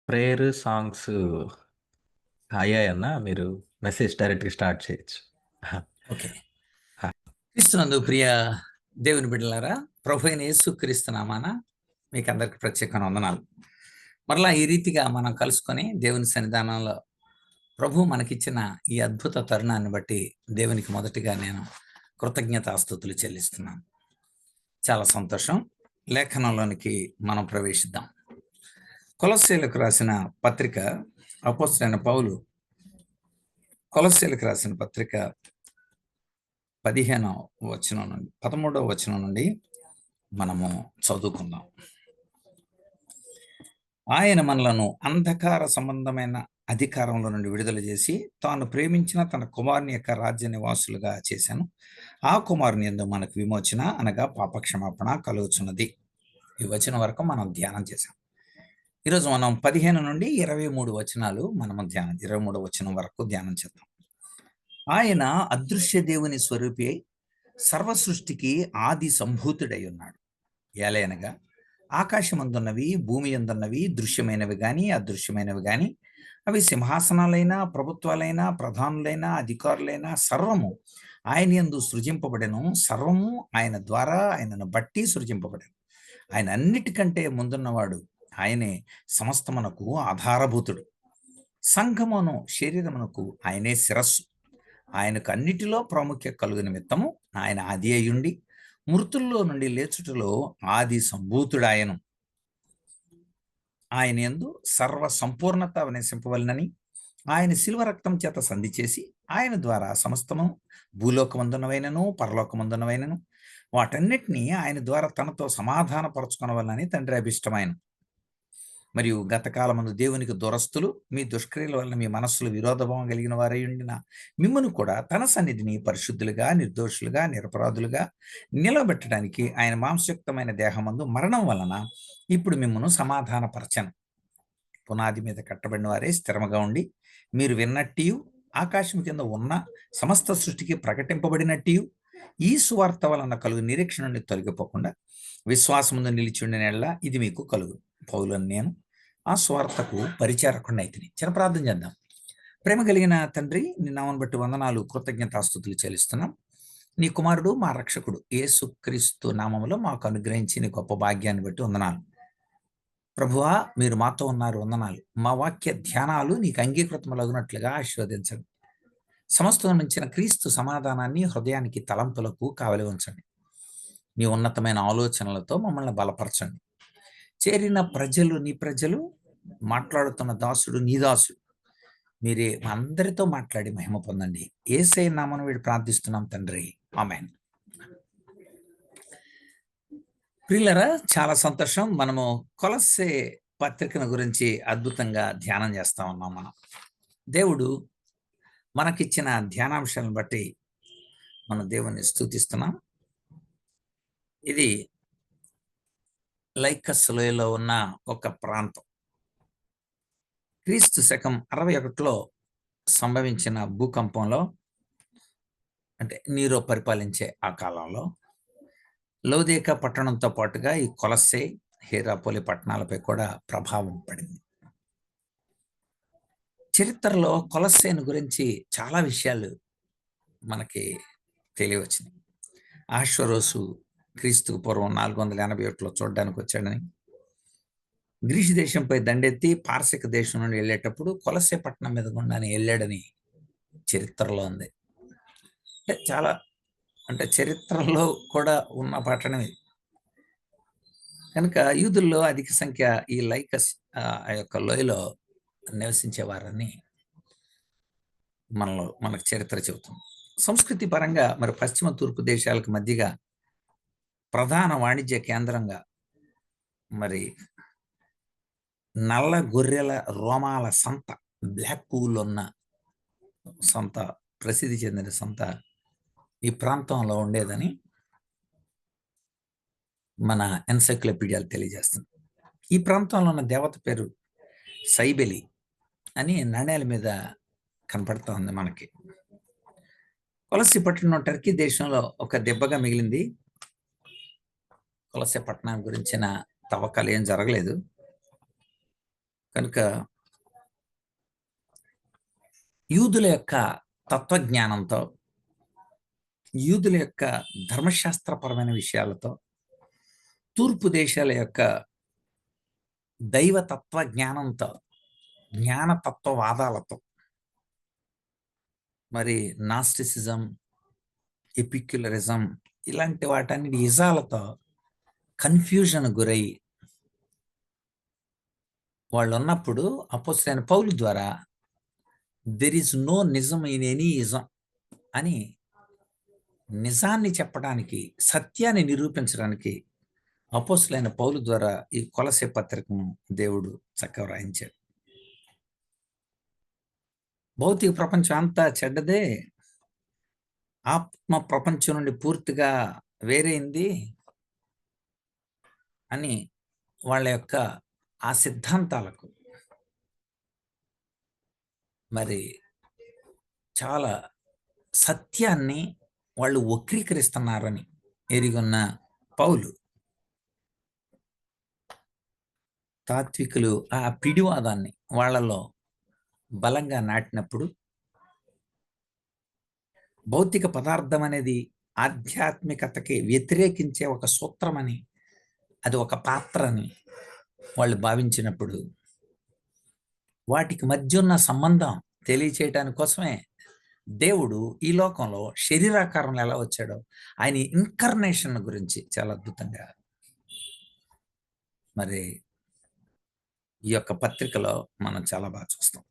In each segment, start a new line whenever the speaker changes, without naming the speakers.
Prayer songs అయ్యాయన్నా మీరు message డైరెక్ట్‌గా start చేయొచ్చు.
ఓకే.
ఆ!
క్రీస్తునందు ప్రియ దేవుని బిడ్డలారా, ప్రభువైన యేసుక్రీస్తు నామాన మీకందరికి ప్రత్యేకమైన వందనాలు. మరలా ఈ రీతిగా మనం కలుసుకొని దేవుని సన్నిధానంలో ప్రభువు మనకిచ్చిన ఈ అద్భుత తరుణాన్ని బట్టి దేవునికి మొదటిగా నేను కృతజ్ఞతాస్తుతులు చెల్లిస్తున్నాను. చాలా సంతోషం. లేఖనంలోనికి మనం ప్రవేశిద్దాం. కొలస్సీలకు రాసిన పత్రిక అపోస్తలుడైన పౌలు కొలస్సీలకు రాసిన పత్రిక 15వ వచనం నుండి 13వ వచనం నుండి మనము చదువుకుందాం. ఆయన మనలను అంధకార సంబంధమైన అధికారంలో నుండి విడుదల చేసి తాను ప్రేమించిన తన కుమారుని యొక్క రాజ్య నివాసులుగా చేశాను. ఆ కుమారుని యందు మనకు విమోచన అనగా పాపక్షమాపణ కలుగుచున్నది. ఈ వచనం వరకు మనం ధ్యానం చేశాం. ఈరోజు మనం 15 నుండి 23 వచనాలు మనము 23 వచనం వరకు ధ్యానం చేద్దాం. ఆయన అదృశ్య దేవుని స్వరూపి అయి సర్వ సృష్టికి ఆది సంభూతుడై ఉన్నాడు. ఏలయనగా ఆకాశమందున్నవి భూమి యందున్నవి దృశ్యమైనవి గాని అదృశ్యమైనవి గాని అవి సింహాసనాలైనా ప్రభుత్వాలైనా ప్రధానులైనా అధికారులైనా సర్వము ఆయన యందు సృజింపబడెను. సర్వము ఆయన ద్వారా ఆయనను బట్టి సృజింపబడెను. ఆయన అన్నిటికంటే ముందున్నవాడు. ఆయనే సమస్తమునకు ఆధారభూతుడు. సంఘమును శరీరమునకు ఆయనే శిరస్సు. ఆయనకు అన్నిటిలో ప్రాముఖ్య కలుగు నిమిత్తము ఆయన ఆది అయ్యుండి మృతుల్లో నుండి లేచుటలో ఆది సంభూతుడాయను. ఆయన యందు సర్వ సంపూర్ణత నివసింపవలెనని ఆయన శిలువ రక్తం చేత సంధి చేసి ఆయన ద్వారా సమస్తము భూలోకమందునవైనను పరలోకమందునవైనను వాటన్నిటినీ ఆయన ద్వారా తనతో సమాధానపరచుకొనవలనని తండ్రి అభిష్టమైన. మరియు గతకాలమందు దేవునికి దురస్తులు మీ దుష్క్రియల వలన మీ మనస్సులు విరోధభావం కలిగిన వారై ఉండిన మిమ్మును కూడా తన సన్నిధిని పరిశుద్ధులుగా నిర్దోషులుగా నిరపరాధులుగా నిలబెట్టడానికి ఆయన మాంసయుక్తమైన దేహమందు మరణం వలన ఇప్పుడు మిమ్మును సమాధానపరచను. పునాది మీద కట్టబడిన వారే స్థిరముగా ఉండి మీరు విన్నట్టియు ఆకాశం కింద ఉన్న సమస్త సృష్టికి ప్రకటింపబడినట్టు ఈ సువార్త వలన కలుగు నిరీక్షణ నుండి తొలగిపోకుండా విశ్వాసముందు నిలిచి ఉండిన ఇది మీకు కలుగు. పౌలను నేను ఆ స్వార్థకు పరిచారకుండా అయితిని. చిన్న ప్రార్థన చేద్దాం. ప్రేమ కలిగిన తండ్రి, నీ నామను బట్టి వందనాలు, కృతజ్ఞతాస్తుతులు చెల్లిస్తున్నాం. నీ కుమారుడు మా రక్షకుడు యేసుక్రీస్తు నామములో మాకు అనుగ్రహించి నీ గొప్ప భాగ్యాన్ని బట్టి వందనాలు. ప్రభువా, మీరు మాతో ఉన్నారు, వందనాలు. మా వాక్య ధ్యానాలు నీకు అంగీకృతములగునట్లుగా ఆశీర్వదించండి. సమస్తం నుంచిన క్రీస్తు సమాధానాన్ని హృదయానికి తలంపులకు కావలి ఉంచండి. నీ ఉన్నతమైన ఆలోచనలతో మమ్మల్ని బలపరచండి. చేరిన ప్రజలు నీ ప్రజలు, మాట్లాడుతున్న దాసుడు నీ దాసుడు, మీరే అందరితో మాట్లాడి మహిమ పొందండి. యేసయ్య నామమున వీడు ప్రార్థిస్తున్నాం తండ్రి, ఆమేన్. ప్రియులారా, చాలా సంతోషం. మనము కొలస్సే పత్రికను గురించి అద్భుతంగా ధ్యానం చేస్తా ఉన్నాం. దేవుడు మనకిచ్చిన ధ్యానాంశాలను బట్టి మనం దేవుణ్ణి స్తుతిస్తున్నాం. ఇది లైకస్ లోయలో ఉన్న ఒక ప్రాంతం. క్రీస్తు శకం 61లో సంభవించిన భూకంపంలో, అంటే నీరో పరిపాలించే ఆ కాలంలో లౌదీకా పట్టణంతో పాటుగా ఈ కొలస్సే, హీరాపోలి పట్టణాలపై కూడా ప్రభావం పడింది. చరిత్రలో కొలస్సేను గురించి చాలా విషయాలు మనకి తెలియవచ్చింది. ఆశ్వరోసు క్రీస్తుకు పూర్వం 481లో చూడడానికి వచ్చాడని, గ్రీసు దేశంపై దండెత్తి పార్శిక దేశం నుండి వెళ్ళేటప్పుడు కొలస్సే పట్టణం మీద గుండానే వెళ్ళాడని చరిత్రలో ఉంది. అంటే చరిత్రలో కూడా ఉన్న పట్టణమే కనుక యూదుల్లో అధిక సంఖ్య ఈ లైకస్ ఆ యొక్క లోయలో నివసించేవారని మనకు చరిత్ర చెబుతుంది. సంస్కృతి పరంగా మరి పశ్చిమ తూర్పు దేశాలకు మధ్యగా ప్రధాన వాణిజ్య కేంద్రంగా మరి నల్ల గొర్రెల రోమాల సంత, బ్లాక్ పూల్ ఉన్న సంత, ప్రసిద్ధి చెందిన సంత ఈ ప్రాంతంలో ఉండేదని మన ఎన్సైక్లోపీడియాలు తెలియజేస్తుంది. ఈ ప్రాంతంలో ఉన్న దేవత పేరు సైబెలి అని నాణ్యాల మీద కనపడుతూ ఉంది మనకి. కొలస్సే పట్టణం టర్కీ దేశంలో ఒక దెబ్బగా మిగిలింది. కొలస్సే పట్టణం గురించిన తవ్వకాలు ఏం జరగలేదు కనుక యూదుల యొక్క తత్వజ్ఞానంతో, యూదుల యొక్క ధర్మశాస్త్రపరమైన విషయాలతో, తూర్పు దేశాల యొక్క దైవ తత్వ జ్ఞానంతో, జ్ఞానతత్వవాదాలతో, మరి నాస్టిసిజం, ఎపిక్యులరిజం ఇలాంటి వాటన్నిటి ఇజాలతో కన్ఫ్యూజన్ గురై వాళ్ళు ఉన్నప్పుడు అపోస్తలుడైన పౌలు ద్వారా దెర్ ఈజ్ నో నిజం ఇన్ ఎనీ ఇజం అని నిజాన్ని చెప్పడానికి, సత్యాన్ని నిరూపించడానికి అపోస్తలుడైన పౌలు ద్వారా ఈ కొలసే పత్రికను దేవుడు చక్కగా వ్రాయించాడు. భౌతిక ప్రపంచం అంతా చెడ్డదే, ఆత్మ ప్రపంచం నుండి పూర్తిగా వేరైంది అని వాళ్ళ యొక్క ఆ సిద్ధాంతాలకు మరి చాలా సత్యాన్ని వాళ్ళు వక్రీకరిస్తున్నారని ఎరిగొన్న పౌలు తాత్వికులు ఆ పిడివాదాన్ని వాళ్ళలో బలంగా నాటినప్పుడు, భౌతిక పదార్థం అనేది ఆధ్యాత్మికతకి వ్యతిరేకించే ఒక సూత్రమని, అది ఒక పాత్ర అని వాళ్ళు భావించినప్పుడు, వాటికి మధ్య ఉన్న సంబంధం తెలియచేయటానికి కోసమే దేవుడు ఈ లోకంలో శరీరాకారంలో ఎలా వచ్చాడో ఆయన ఇన్కర్నేషన్ గురించి చాలా అద్భుతంగా మరి ఈ యొక్క పత్రికలో మనం చాలా బాగా చూస్తాం.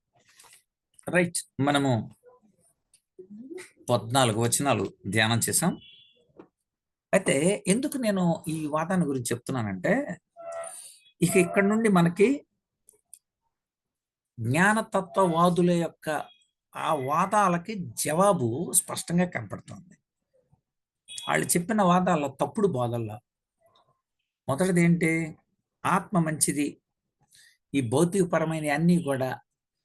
రైట్, మనము 14 వచనాలు ధ్యానం చేసాం. అయితే ఎందుకు నేను ఈ వాదాన్ని గురించి చెప్తున్నానంటే, ఇక ఇక్కడ నుండి మనకి జ్ఞానతత్వవాదుల యొక్క ఆ వాదాలకి జవాబు స్పష్టంగా కనపడుతుంది. వాళ్ళు చెప్పిన వాదాల్లో తప్పుడు బోధల్లో మొదటిది ఏంటి? ఆత్మ మంచిది, ఈ భౌతికపరమైన అన్నీ కూడా,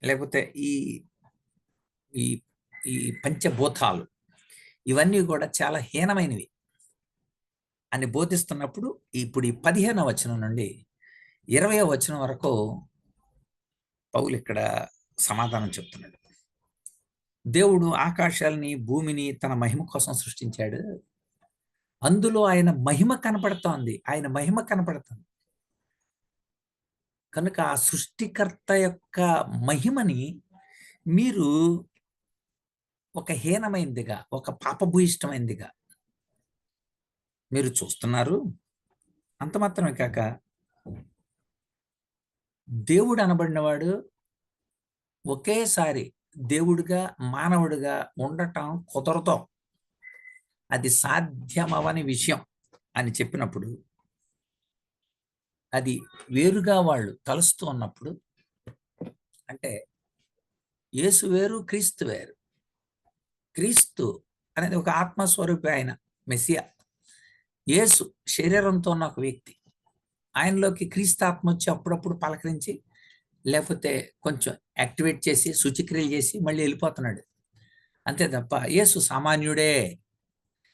లేకపోతే ఈ ఈ ఈ పంచభూతాలు ఇవన్నీ కూడా చాలా హీనమైనవి అని బోధిస్తున్నప్పుడు, ఇప్పుడు ఈ 15వ వచనం నుండి 20వ వచనం వరకు పౌలు ఇక్కడ సమాధానం చెప్తున్నాడు. దేవుడు ఆకాశాలని భూమిని తన మహిమ కోసం సృష్టించాడు. అందులో ఆయన మహిమ కనపడుతోంది, ఆయన మహిమ కనపడుతుంది. కనుక ఆ సృష్టికర్త యొక్క మహిమని మీరు ఒక హీనమైనదిగా, ఒక పాపభూయిష్టమైనదిగా మీరు చూస్తున్నారు. అంత మాత్రమే కాక దేవుడు అనబడినవాడు ఒకేసారి దేవుడిగా మానవుడిగా ఉండటం కుదరదు, అది సాధ్యమవని విషయం అని చెప్పినప్పుడు, అది వేరుగా వాళ్ళు తలుస్తూ ఉన్నప్పుడు, అంటే యేసు వేరు, క్రీస్తు వేరు. క్రీస్తు అనేది ఒక ఆత్మస్వరూపి, ఆయన మెస్సియా. యేసు శరీరంతో ఉన్న ఒక వ్యక్తి. ఆయనలోకి క్రీస్తు ఆత్మ వచ్చి అప్పుడప్పుడు పలకరించి, లేకపోతే కొంచెం యాక్టివేట్ చేసి సూచక్రియలు చేసి మళ్ళీ వెళ్ళిపోతున్నాడు. అంతే తప్ప యేసు సామాన్యుడే.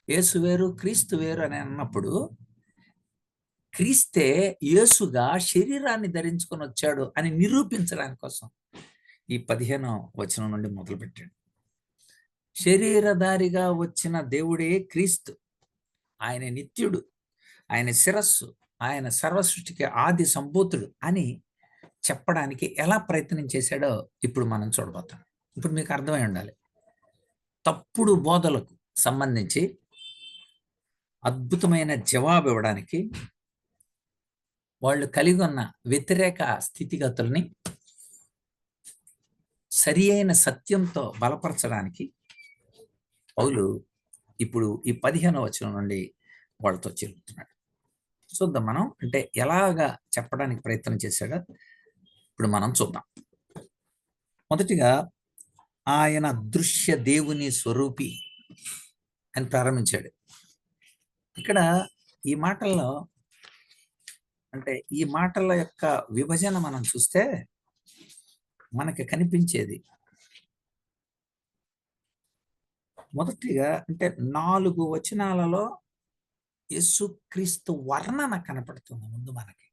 యేసు వేరు, క్రీస్తు వేరు అని అన్నప్పుడు, క్రీస్తే యేసుగా శరీరాన్ని ధరించుకొని వచ్చాడు అని నిరూపించడానికి కోసం ఈ 15వ వచనం నుండి మొదలుపెట్టాడు. శరీరధారిగా వచ్చిన దేవుడే క్రీస్తు. ఆయన నిత్యుడు, ఆయన శిరస్సు, ఆయన సర్వసృష్టికి ఆది సంభూతుడు అని చెప్పడానికి ఎలా ప్రయత్నం చేశాడో ఇప్పుడు మనం చూడబోతాం. ఇప్పుడు మీకు అర్థమై ఉండాలి. తప్పుడు బోధలకు సంబంధించి అద్భుతమైన జవాబు ఇవ్వడానికి, వాళ్ళు కలిగి ఉన్న వ్యతిరేక స్థితిగతుల్ని సరి అయిన సత్యంతో బలపరచడానికి పౌలు ఇప్పుడు ఈ 15వ వచనం నుండి వాళ్ళతో చెబుతున్నాడు. చూద్దాం మనం, అంటే ఎలాగా చెప్పడానికి ప్రయత్నం చేశాడో ఇప్పుడు మనం చూద్దాం. మొదటిగా ఆయన అదృశ్య దేవుని స్వరూపి అని ప్రారంభించాడు. ఇక్కడ ఈ మాటల్లో, అంటే ఈ మాటల యొక్క విభజన మనం చూస్తే మనకి కనిపించేది, మొదటిగా అంటే 4 వచనాలలో యేసుక్రీస్తు వర్ణన కనపడుతుంది ముందు మనకి.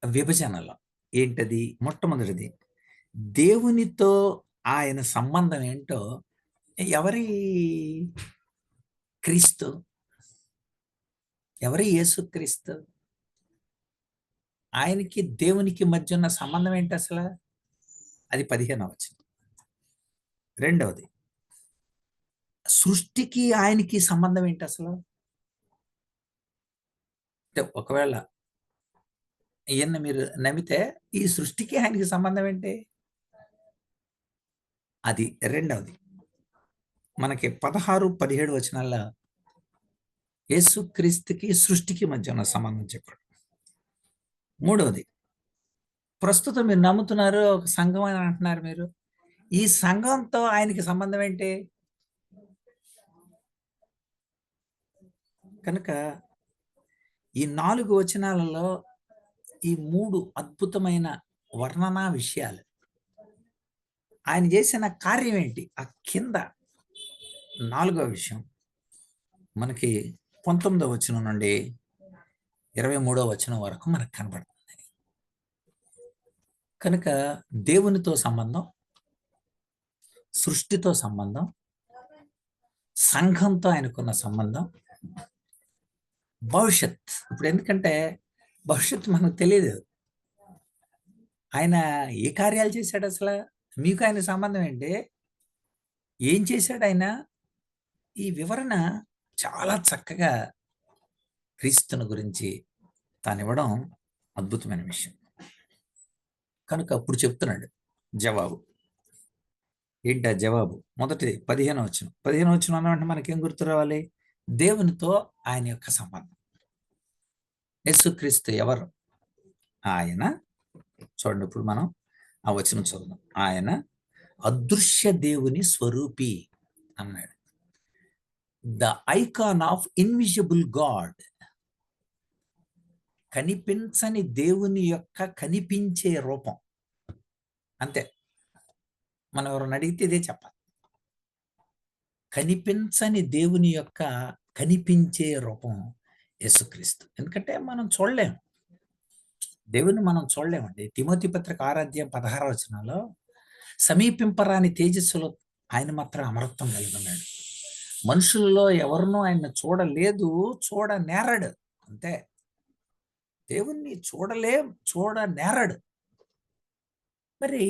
విభజనలో. ఏంటది? మొట్టమొదటిది దేవునితో ఆయన సంబంధం ఏంటో ఎవరి క్రీస్తు? ఎవరి యేసుక్రీస్తు? ఆయనకి దేవునికి మధ్య ఉన్న సంబంధం ఏంటి అసలు? అది 15వ వచనం. రెండవది సృష్టికి ఆయనకి సంబంధం ఏంటి అసలు? అంటే ఒకవేళ ఈయన్ని మీరు నమ్మితే ఈ సృష్టికి ఆయనకి సంబంధం ఏంటి? అది రెండవది. మనకి 16, 17 వచనాల్లో యేసుక్రీస్తుకి సృష్టికి మధ్య ఉన్న సంబంధం చెప్పాడు. మూడవది ప్రస్తుతం మీరు నమ్ముతున్నారు, ఒక సంఘం అని అంటున్నారు మీరు. ఈ సంఘంతో ఆయనకి సంబంధం ఏంటి? కనుక ఈ 4 వచనాలలో ఈ 3 అద్భుతమైన వర్ణనా విషయాలు. ఆయన చేసిన కార్యం ఏంటి? ఆ కింద 4వ విషయం మనకి 19వ వచనం నుండి 23వ వచనం వరకు మనకు కనబడుతుంది. కనుక దేవునితో సంబంధం, సృష్టితో సంబంధం, సంఘంతో ఆయనకున్న సంబంధం, భవిష్యత్. ఇప్పుడు ఎందుకంటే భవిష్యత్తు మనకు తెలియదు. ఆయన ఏ కార్యాలు చేశాడు అసలు? మీకు ఆయన సంబంధం ఏంటి? ఏం చేశాడు ఆయన? ఈ వివరణ చాలా చక్కగా క్రీస్తుని గురించి తానివ్వడం అద్భుతమైన విషయం. కనుక అప్పుడు చెప్తున్నాడు జవాబు. ఏంటి ఆ జవాబు? మొదటిది 15వ వచనం. 15వ వచనం అన్నమాట మనకేం గుర్తు రావాలి? దేవునితో ఆయన యొక్క సంబంధం. యేసుక్రీస్తు ఎవరు? ఆయన, చూడండి ఇప్పుడు మనం ఆ వచనం చదువుదాం. ఆయన అదృశ్య దేవుని స్వరూపి అన్నాడు. The icon of invisible God. కనిపించని దేవుని యొక్క కనిపించే రూపం. అంతే. మనం ఎవరైనా అడిగితే ఇదే చెప్పాలి. కనిపించని దేవుని యొక్క కనిపించే రూపం యేసుక్రీస్తు. ఎందుకంటే మనం చూడలేం, దేవుని మనం చూడలేమండి. తిమోతి పత్రిక 6వ అధ్యాయం 16వ వచనంలో సమీపింపరాని తేజస్సులో ఆయన మాత్రం అమరత్వం కలిగి ఉన్నాడు. మనుషులలో ఎవరినూ ఆయన చూడలేదు, చూడనేరడు. అంతే. దేవుణ్ణి చూడనేరడు. మరి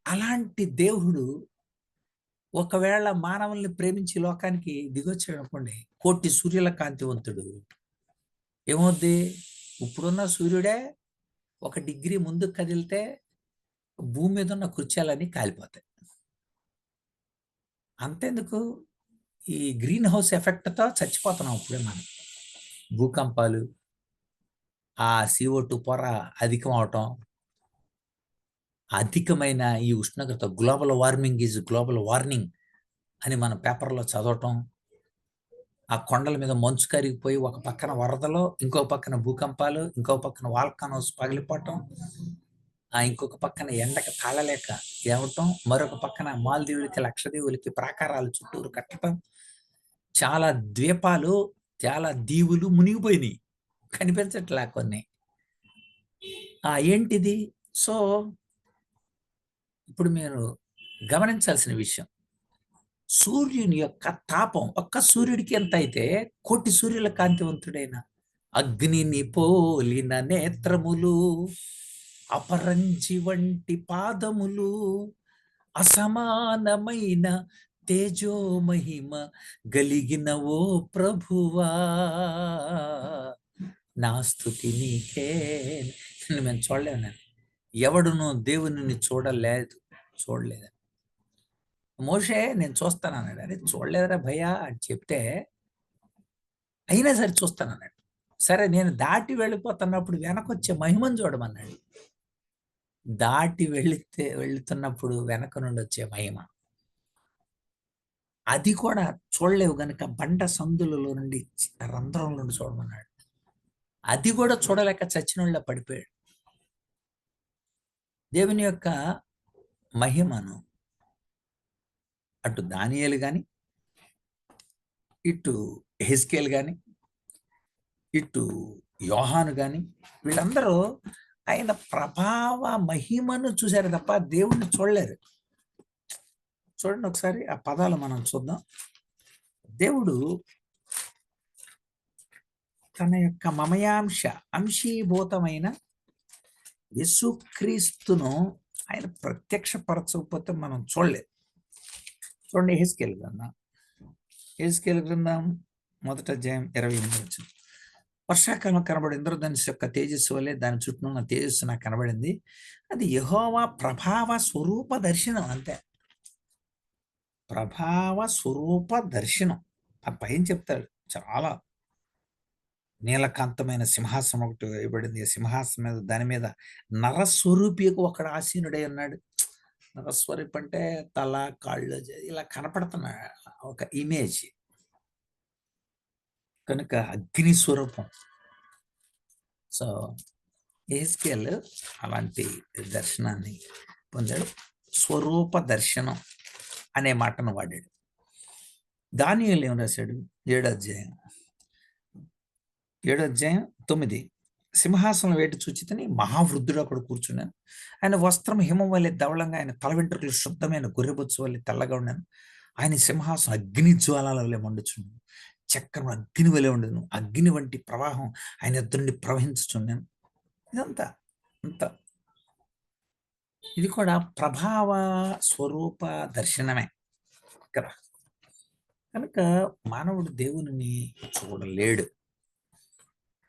అలాంటి దేవుడు ఒకవేళ మానవుల్ని ప్రేమించి లోకానికి దిగొచ్చాడు అనుకోండి, కోటి సూర్యుల కాంతివంతుడు. ఏమవుద్ది? ఇప్పుడున్న సూర్యుడే 1 డిగ్రీ ముందుకు కదిలితే భూమి మీద ఉన్న కృత్యాలన్నీ కాలిపోతాయి. అంతెందుకు, ఈ గ్రీన్ హౌస్ ఎఫెక్ట్తో చచ్చిపోతున్నాం ఇప్పుడే మనం. భూకంపాలు, ఆ CO2 పొర అధికం అవటం, అధికమైన ఈ ఉష్ణోగ్రత, global warming is global warning అని మన పేపర్లో చదవటం, ఆ కొండల మీద మంచు కరిగిపోయి ఒక పక్కన వరదలు, ఇంకో పక్కన భూకంపాలు, ఇంకో పక్కన వాల్కనోస్ పగిలిపోవటం, ఇంకొక పక్కన ఎండకు తాళలేక ఏమవటం, మరొక పక్కన మాల్దీవులకి, లక్షదీవులకి ప్రాకారాలు చుట్టూరు కట్టడం, చాలా ద్వీపాలు, చాలా దీవులు మునిగిపోయినాయి, కనిపించట్లే కొన్ని. ఏంటిది? సో ఇప్పుడు మీరు గమనించాల్సిన విషయం, సూర్యుని యొక్క తాపం ఒక్క సూర్యుడికి ఎంత అయితే, కోటి సూర్యుల కాంతివంతుడైన అగ్నిని పోలిన నేత్రములు, అపరంజి వంటి పాదములు, అసమానమైన తేజో మహిమ గలిగిన ఓ ప్రభువా, నా స్తుతి నీకే. మేము చూడలేము. ఎవడును దేవుని చూడలేదు. మోషే నేను చూస్తానన్నాడు. అరే చూడలేదురా భయ్యా అని చెప్తే, అయినా సరే చూస్తానన్నాడు. సరే నేను దాటి వెళ్ళిపోతున్నప్పుడు వెనకొచ్చే మహిమను చూడమన్నాడు. దాటి వెళుతున్నప్పుడు వెనక నుండి వచ్చే మహిమ, అది కూడా చూడలేవు గనుక బండ సందులలో నుండి, రంధ్రం నుండి చూడమన్నాడు. అది కూడా చూడలేక చచ్చినోళ్ళ పడిపోయాడు. దేవుని యొక్క మహిమను అటు దానియేలు గాని, ఇటు యెహెజ్కేలు గాని, ఇటు యోహాను గాని, వీళ్ళందరూ ఆయన ప్రభావ మహిమను చూశారు తప్ప దేవుణ్ణి చూడలేరు. చూడండి ఒకసారి ఆ పదాలు మనం చూద్దాం. దేవుడు తన యొక్క మమయాంశ అంశీభూతమైన యేసుక్రీస్తును ఆయన ప్రత్యక్షపరచకపోతే మనం చూడలేదు. చూడండి యెహెజ్కేలు గ్రంథం. యెహెజ్కేలు గ్రంథం 1వ అధ్యాయం 28వ వచనం. వర్షాకాలం కనబడి ఇంద్రధనుస్సు యొక్క తేజస్సు వలె దాని చుట్టూ ఉన్న తేజస్సు నాకు కనబడింది. అది యెహోవా ప్రభావ స్వరూప దర్శనం అంతే. ప్రభావ స్వరూప దర్శనం. ఆ పైన చెప్తాడు చాలా నీలకాంతమైన సింహాసనం ఒకటి వేయబడింది. సింహాసనం మీద దాని మీద నరస్వరూపికి ఒకడు ఆసీనుడై ఉన్నాడు. నరస్వరూపి అంటే తల, కాళ్ళు ఇలా కనపడుతున్న ఒక ఇమేజ్. కనుక అగ్ని స్వరూపం. సో యెహెజ్కేలు అలాంటి దర్శనాన్ని పొందాడు. స్వరూప దర్శనం అనే మాటను వాడాడు. దానియేలు ఏం రాశాడు? 7వ అధ్యాయం 9. సింహాసనం వేటి చూచితని మహావృద్ధుడు అక్కడ కూర్చున్నాను. ఆయన వస్త్రం హిమం వల్లే ధవళంగా, ఆయన తల వెంట్రుకలు శుద్ధమైన గొర్రెబొచ్చు వల్లే తెల్లగా ఉన్నాను. ఆయన సింహాసనం అగ్ని జ్వాలల వలె మండుచుండెను. చక్రం అగ్ని వలె ఉండెను. అగ్ని వంటి ప్రవాహం ఆయన ఎద్దు నుండి ప్రవహించుచున్నాను. ఇదంతా అంత ఇది కూడా ప్రభావ స్వరూప దర్శనమే కదా. కనుక మానవుడు దేవునిని చూడలేడు.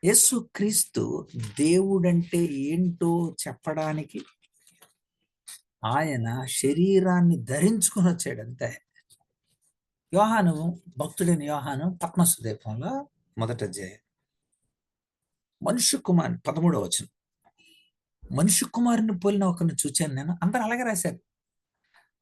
యేసుక్రీస్తు దేవుడంటే ఏంటో చెప్పడానికి ఆయన శరీరాన్ని ధరించుకొని వచ్చాడు అంతే. యోహాను, భక్తుడైన యోహాను పద్మసు దీపంలో 1వ అధ్యాయం మనుష్య కుమారుని 13వ వచనం. మనుష్య కుమారుని పోలిన ఒకరిని చూచాను నేను. అందరూ అలాగే రాశారు.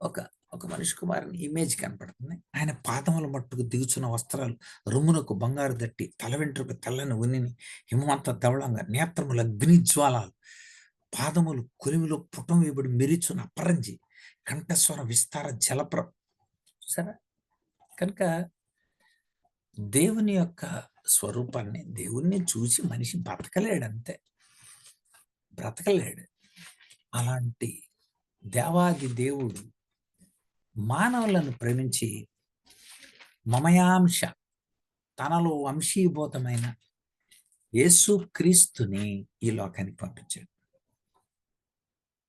ఒక ఒక మనిషి కుమారుని ఇమేజ్ కనపడుతుంది. ఆయన పాదముల మట్టుకు దిగుచున్న వస్త్రాలు, రొమ్మునకు బంగారు దట్టి, తల వెంట్రుక తెల్లని ఉనిని, హిమవంత ధవళంగా, నేత్రములు అగ్ని జ్వాలాలు, పాదములు కొలిమిలో పుటం వేయబడి మెరిచున్న అపరంజి, కంఠస్వర విస్తార జలప్ర. చూసారా? కనుక దేవుని యొక్క స్వరూపాన్ని, దేవుణ్ణి చూసి మనిషి బ్రతకలేడు అంతే. బ్రతకలేడు. అలాంటి దేవాది దేవుడు మానవులను ప్రేమించి మమయాంశ తనలో వంశీభూతమైన యేసుక్రీస్తుని ఈ లోకానికి పంపించాడు.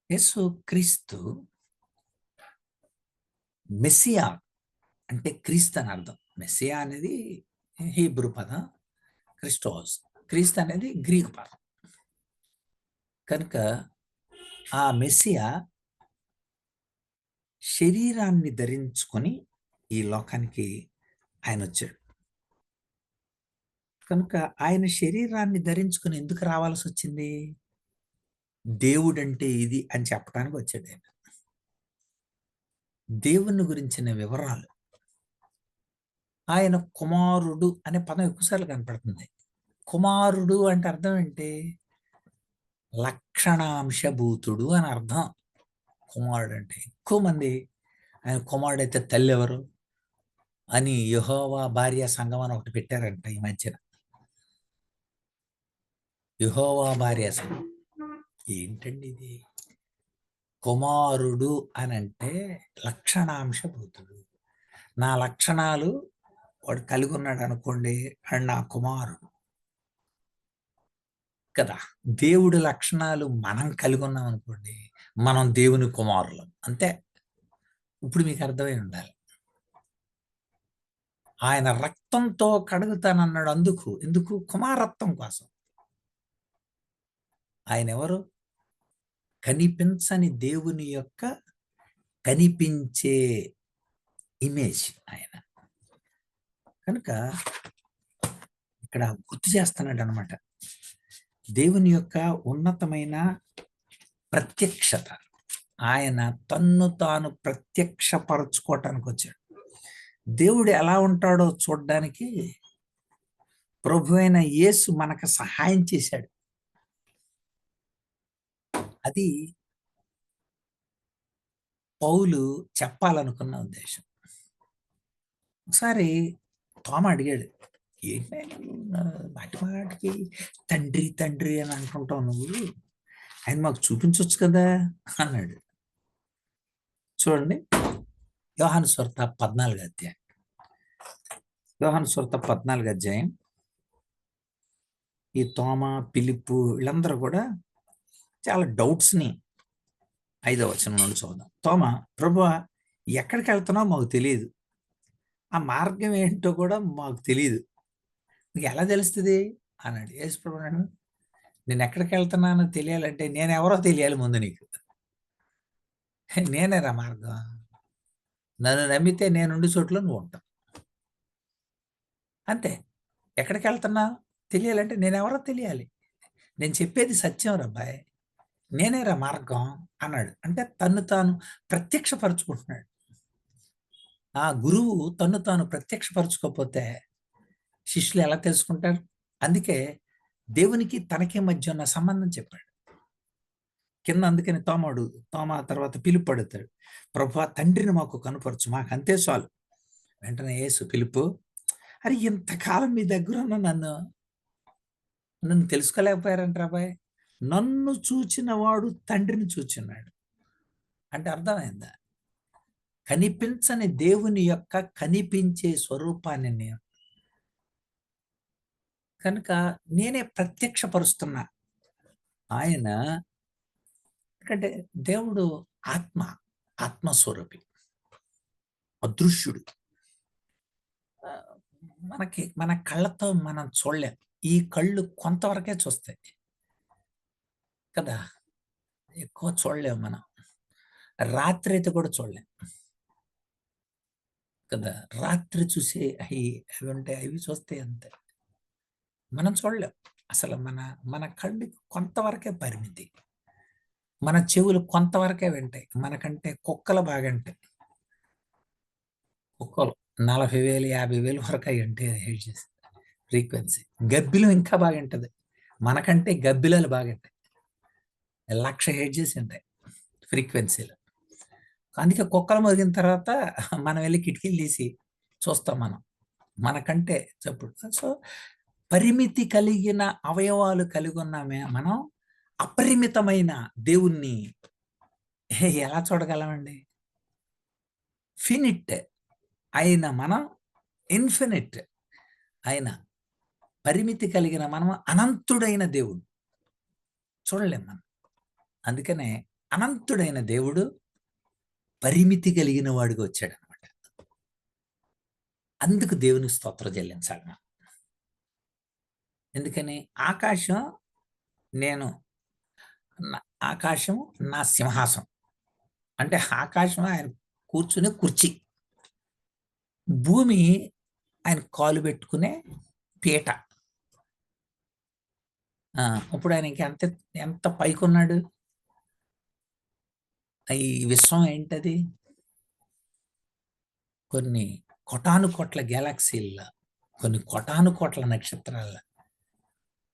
యేసుక్రీస్తు మెస్సియా అంటే క్రీస్తు అని అర్థం. మెస్సియా అనేది హీబ్రూ పదం, క్రిస్టోస్. క్రీస్తు అనేది గ్రీక్ పదం. కనుక ఆ మెస్సియా శరీరాన్ని ధరించుకొని ఈ లోకానికి ఆయన వచ్చాడు. కనుక ఆయన శరీరాన్ని ధరించుకొని ఎందుకు రావాల్సి వచ్చింది? దేవుడంటే ఇది అని చెప్పడానికి వచ్చాడు ఆయన. దేవుని గురించిన వివరాలు. ఆయన కుమారుడు అనే పదం ఎక్కువసార్లు కనపడుతుంది. కుమారుడు అంటే అర్థం ఏంటి? లక్షణాంశభూతుడు అని అర్థం. కుమారుడు అంటే ఎక్కువ మంది ఆయన కుమారుడు అయితే తల్లి ఎవరు అని యెహోవా భార్య సంఘం అని ఒకటి పెట్టారంట ఈ మధ్యన. యెహోవా భార్య సంఘం ఏంటండి ఇది? కుమారుడు అని అంటే లక్షణాంశభూతుడు. నా లక్షణాలు వాడు కలిగి ఉన్నాడు అనుకోండి, వాడు నా కుమారుడు కదా. దేవుడి లక్షణాలు మనం కలిగి ఉన్నాం అనుకోండి, మనం దేవుని కుమారులం అంతే. ఇప్పుడు మీకు అర్థమై ఉండాలి. ఆయన రక్తంతో కడుగుతానన్నాడు. ఎందుకు? కుమారత్వం కోసం. ఆయన ఎవరు? కనిపించని దేవుని యొక్క కనిపించే ఇమేజ్ ఆయన. కనుక ఇక్కడ గుర్తు చేస్తున్నాడు అనమాట. దేవుని యొక్క ఉన్నతమైన ప్రత్యక్షత. ఆయన తన్ను తాను ప్రత్యక్షపరచుకోవటానికి వచ్చాడు. దేవుడు ఎలా ఉంటాడో చూడడానికి ప్రభువైన యేసు మనకు సహాయం చేశాడు. అది పౌలు చెప్పాలనుకున్న ఉద్దేశం. ఒకసారి తోమ అడిగాడు, ఏంటి మాటి మాటికి తండ్రి తండ్రి అని అంటుంటావు నువ్వు, ఆయన మాకు చూపించవచ్చు కదా అన్నాడు. చూడండి, యోహాను సువార్త 14 అధ్యాయం. యోహాను సువార్త 14 అధ్యాయం. ఈ తోమ, పిలిప్పు వీళ్ళందరూ కూడా చాలా డౌట్స్ని 5వ వచనం నుండి చూద్దాం. తోమ, ప్రభువా, ఎక్కడికి వెళ్తున్నావు మాకు తెలియదు, ఆ మార్గం ఏంటో కూడా మాకు తెలియదు, నీకు ఎలా తెలుస్తుంది అన్నాడు. యేసు ప్రభు అన్నాడు, నేను ఎక్కడికి వెళ్తున్నానో తెలియాలంటే నేను ఎవరో తెలియాలి ముందు నీకు. నేనేరా మార్గం, నన్ను నమ్మితే నేనుండి చోట్ల నువ్వు ఉంటావు, అంతే. ఎక్కడికి వెళ్తున్నా తెలియాలంటే నేనెవరో తెలియాలి, నేను చెప్పేది సత్యం రబ్బాయ్, నేనేరా మార్గం అన్నాడు. అంటే తన్ను తాను ప్రత్యక్షపరుచుకుంటున్నాడు. ఆ గురువు తన్ను తాను ప్రత్యక్షపరచుకోకపోతే శిష్యులు ఎలా తెలుసుకుంటారు? అందుకే దేవునికి తనకి మధ్య ఉన్న సంబంధం చెప్పాడు కింద. అందుకని తోమ తర్వాత పిలుపు అడుగుతాడు, ప్రభువా, తండ్రిని మాకు కనుపరచు, మాకు అంతే చాలు. వెంటనే యేసు, పిలుపు, అరే ఇంతకాలం మీ దగ్గర ఉన్న నన్ను నన్ను తెలుసుకోలేకపోయారంట అబ్బాయి, నన్ను చూచిన వాడు తండ్రిని చూచున్నాడు. అంటే అర్థమైందా? కనిపించని దేవుని యొక్క కనిపించే స్వరూపాన్ని నేను కనుక నేనే ప్రత్యక్షపరుస్తున్నా. ఆయన ఎందుకంటే దేవుడు ఆత్మ, ఆత్మస్వరూపి, అదృశ్యుడు. ఆ, మన కళ్ళతో మనం చూడలేం. ఈ కళ్ళు కొంతవరకే చూస్తాయి కదా, ఎక్కువ చూడలేము మనం. రాత్రి అయితే కూడా చూడలేం కదా, రాత్రి చూసే అవి అవి ఉంటాయి, అవి చూస్తే అంతే, మనం చూడలేం అసలు. మన కళ్ళు కొంతవరకే పరిమితి, మన చెవులు కొంతవరకే వింటాయి. మనకంటే కుక్కలు బాగంటాయి. కుక్కలు 40,000 50,000 వరకు అవి అంటే హెడ్ చేసి ఫ్రీక్వెన్సీ. గబ్బిలం ఇంకా బాగుంటుంది, మనకంటే గబ్బిలాలు బాగుంటాయి, 1,00,000 హెడ్ చేసి ఉంటాయి ఫ్రీక్వెన్సీలు. అందుకే కుక్కలు మరిగిన తర్వాత మనం వెళ్ళి కిటికీలు తీసి చూస్తాం మనం, మనకంటే చప్పుడు. సో పరిమితి కలిగిన అవయవాలు కలిగి ఉన్నామే మనం, అపరిమితమైన దేవుణ్ణి ఎలా చూడగలమండి? ఫినిట్ అయిన మనం ఇన్ఫినిట్ అయిన, పరిమితి కలిగిన మనం అనంతుడైన దేవుడు చూడలేం మనం. అందుకనే అనంతుడైన దేవుడు పరిమితి కలిగిన వాడిగా వచ్చాడు అనమాట. అందుకు దేవునికి స్తోత్రం చెల్లించాలి మనం. ఎందుకని ఆకాశం నేను, ఆకాశం నా సింహాసనం, అంటే ఆకాశం ఆయన కూర్చునే కుర్చీ, భూమి ఆయన కాలు పెట్టుకునే పీట. ఇప్పుడు ఆయనకి ఎంత పైకున్నాడు? ఈ విశ్వం ఏంటది? కొన్ని కోటాను కోట్ల గ్యాలక్సీల్లో, కొన్ని కోటాను కోట్ల నక్షత్రాల,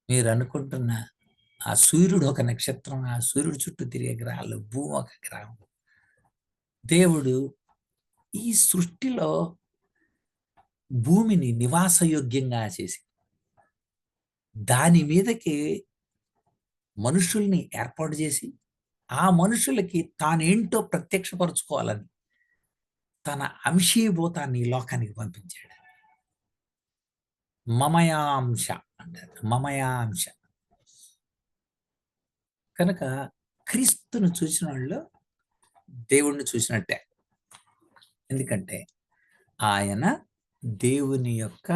మీరు అనుకుంటున్న ఆ సూర్యుడు ఒక నక్షత్రం, ఆ సూర్యుడు చుట్టూ తిరిగే గ్రహాలు, భూమి ఒక గ్రహం. దేవుడు ఈ సృష్టిలో భూమిని నివాసయోగ్యంగా చేసి దాని మీదకి మనుషుల్ని ఏర్పాటు చేసి ఆ మనుషులకి తానేంటో ప్రత్యక్షపరుచుకోవాలని తన అంశీభూతాన్ని ఈ లోకానికి పంపించాడు. మమయాంశ అంటారు, మమయాంశ. కనుక క్రీస్తును చూసిన వాళ్ళు దేవుణ్ణి చూసినట్టే. ఎందుకంటే ఆయన దేవుని యొక్క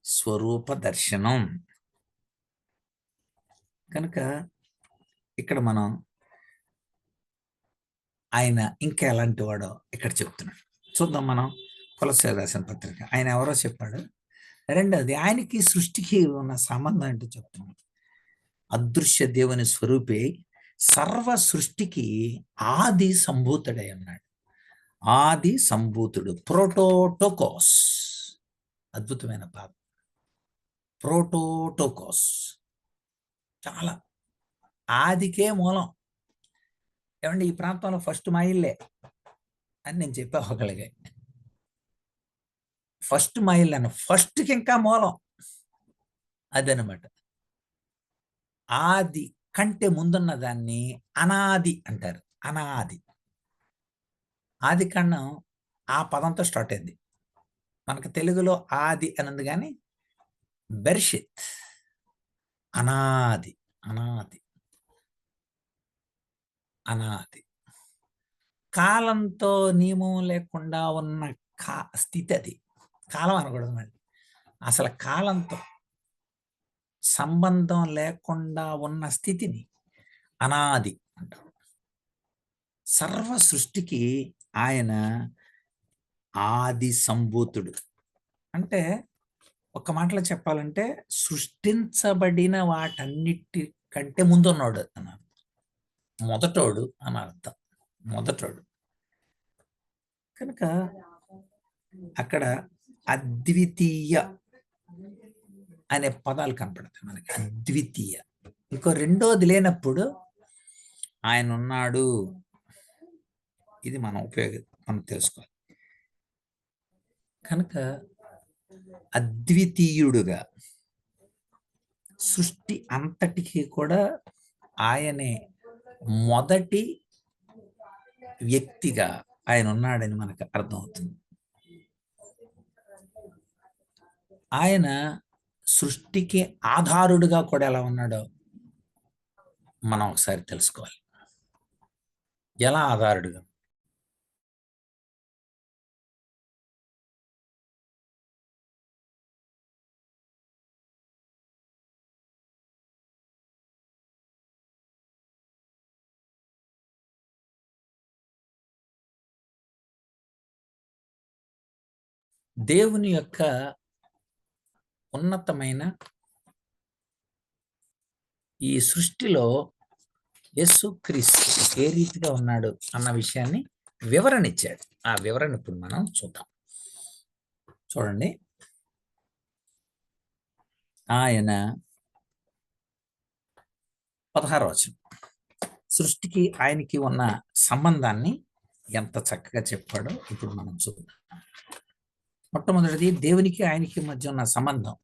స్వరూప దర్శనం. కనుక ఇక్కడ మనం ఆయన ఇంకా ఎలాంటి వాడో ఇక్కడ చెప్తున్నాడు. చూద్దాం మనం కొలస్సీయులకు రాసిన పత్రిక. ఆయన ఎవరో చెప్పాడు. రెండవది, ఆయనకి సృష్టికి ఉన్న సంబంధం ఏంటో చెప్తున్నాడు. అదృశ్య దేవుని స్వరూపి, సర్వ సృష్టికి ఆది సంభూతుడై ఉన్నాడు. ఆది సంభూతుడు, ప్రోటోటోకోస్. అద్భుతమైన పదం, ప్రోటోటోకోస్. చాలా ఆదికే మూలం. ఏమండి, ఈ ప్రాంతంలో ఫస్ట్ మా ఇల్లే అని నేను చెప్పా ఒకళ్ళకి. ఫస్ట్ మా ఇల్లు అన్న, ఫస్ట్కి ఇంకా మూలం అదనమాట. ఆది కంటే ముందున్న దాన్ని అనాది అంటారు. అనాది. ఆది కాండం ఆ పదంతో స్టార్ట్ అయింది. మనకు తెలుగులో ఆది అని ఉంది కానీ బెర్షిత్ అనాది, అనాది, అనాది. కాలంతో నియమం లేకుండా ఉన్న స్థితి అది. కాలం అనకూడదు మళ్ళీ. అసలు కాలంతో సంబంధం లేకుండా ఉన్న స్థితిని అనాది అంటారు. సర్వ సృష్టికి ఆయన ఆది సంభూతుడు. అంటే ఒక మాటలో చెప్పాలంటే సృష్టించబడిన వాటన్నిటి కంటే ముందున్నాడు అన్నారు. మొదటోడు అని అర్థం. మొదటోడు కనుక అక్కడ అద్వితీయ అనే పదాలు కనపడతాయి మనకి. అద్వితీయ. ఇంకో రెండోది లేనప్పుడు ఆయన ఉన్నాడు. ఇది మనం తెలుసుకోవాలి. కనుక అద్వితీయుడుగా సృష్టి అంతటికి కూడా ఆయనే మొదటి వ్యక్తిగా ఆయన ఉన్నాడని మనకు అర్థమవుతుంది. ఆయన సృష్టికి ఆధారుడుగా కూడా ఎలా ఉన్నాడో మనం ఒకసారి తెలుసుకోవాలి. ఎలా ఆధారుడుగా? దేవుని యొక్క ఉన్నతమైన ఈ సృష్టిలో యేసుక్రీస్తు ఏ రీతిగా ఉన్నాడు అన్న విషయాన్ని వివరణ ఇచ్చాడు. ఆ వివరణ ఇప్పుడు మనం చూద్దాం. చూడండి, ఆయన 16వ వచనం సృష్టికి ఆయనకి ఉన్న సంబంధాన్ని ఎంత చక్కగా చెప్పాడో ఇప్పుడు మనం చూద్దాం. మొట్టమొదటిది దేవునికి ఆయనకి మధ్య ఉన్న సంబంధం.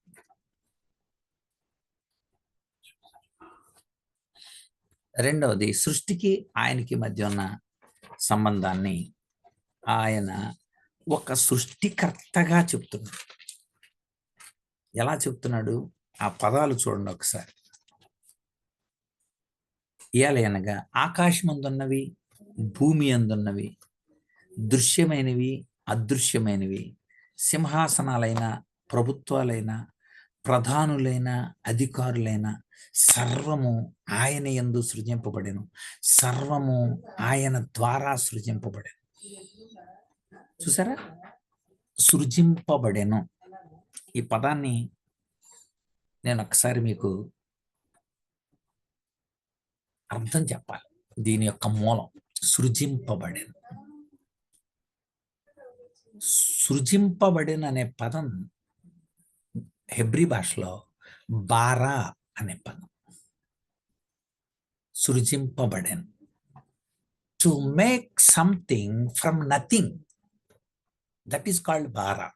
రెండవది సృష్టికి ఆయనకి మధ్య ఉన్న సంబంధాన్ని ఆయన ఒక సృష్టికర్తగా చెప్తున్నాడు. ఎలా చెప్తున్నాడు? ఆ పదాలు చూడండి ఒకసారి. ఏలయనగా ఆకాశమందున్నవి, భూమి అందున్నవి, దృశ్యమైనవి, అదృశ్యమైనవి, సింహాసనాలైన, ప్రభుత్వాలైన, ప్రధానులైన, అధికారులైన సర్వము ఆయన యందు సృజింపబడెను. సర్వము ఆయన ద్వారా సృజింపబడెను. చూసారా? సృజింపబడెను. ఈ పదాన్ని నేను ఒకసారి మీకు అర్థం చెప్పాలి. దీని యొక్క మూలం సృజింపబడెను. సృజింపబడిన అనే పదం హెబ్రీ భాషలో బారా అనే పదం. సృజింపబడెను. To make something from nothing, that is called బారా.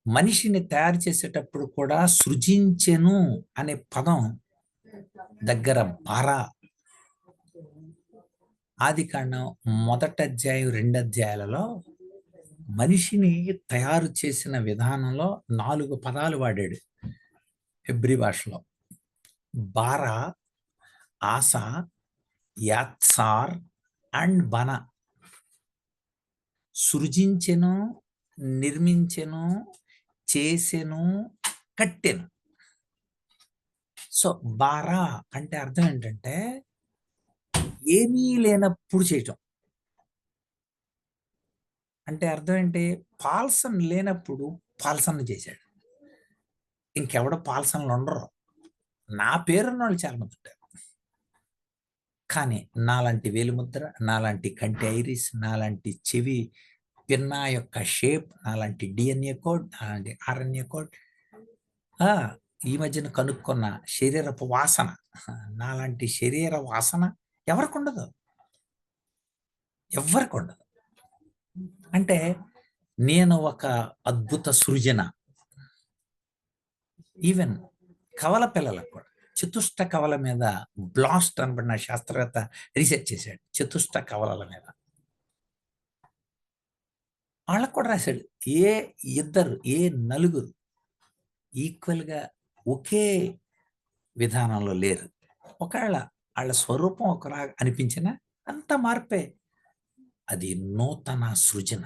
మనిషిని తయారు చేసేటప్పుడు కూడా సృజించెను అనే పదం దగ్గర బారా. ఆది కాండం 1వ అధ్యాయం 2 అధ్యాయాలలో మనిషిని తయారు చేసిన విధానంలో 4 పదాలు వాడాడు హెబ్రీ భాషలో. బారా, ఆసా, యాత్సార్ అండ్ బన. సృజించెను, నిర్మించెను, చేసెను, కట్టెను. సో బారా అంటే అర్థం ఏంటంటే ఏమీ లేనప్పుడు చేయటం. అంటే అర్థం ఏంటి? పాల్సన్ లేనప్పుడు పాల్సన్ చేశాడు. ఇంకెవడ పాల్సన్లు ఉండరు. నా పేరున్న వాళ్ళు చాలా మంది ఉంటారు. కానీ నాలాంటి వేలిముద్ర, నాలాంటి కంటి ఐరిస్, నాలాంటి చెవి పిన్నా యొక్క షేప్, నాలాంటి డిఎన్ఏ కోడ్, నాలాంటి ఆర్ఎన్ఏ కోడ్, ఈ మధ్యన కనుక్కున్న శరీరపు వాసన, నాలాంటి శరీర వాసన ఎవరికి ఉండదు. ఎవరికి ఉండదు. అంటే నేను ఒక అద్భుత సృజన. ఈవెన్ కవల పిల్లలకు కూడా చతుష్ట కవల మీద బ్లాస్ట్ అనబడిన శాస్త్రవేత్త రీసెర్చ్ చేశాడు. చతుష్ట కవలల మీద వాళ్ళకు కూడా రాశాడు. ఏ ఇద్దరు, ఏ నలుగురు ఈక్వల్గా ఒకే విధానంలో లేరు. ఒకవేళ వాళ్ళ స్వరూపం ఒకలా అనిపించిన అంత మార్పే. అది నూతన సృజన.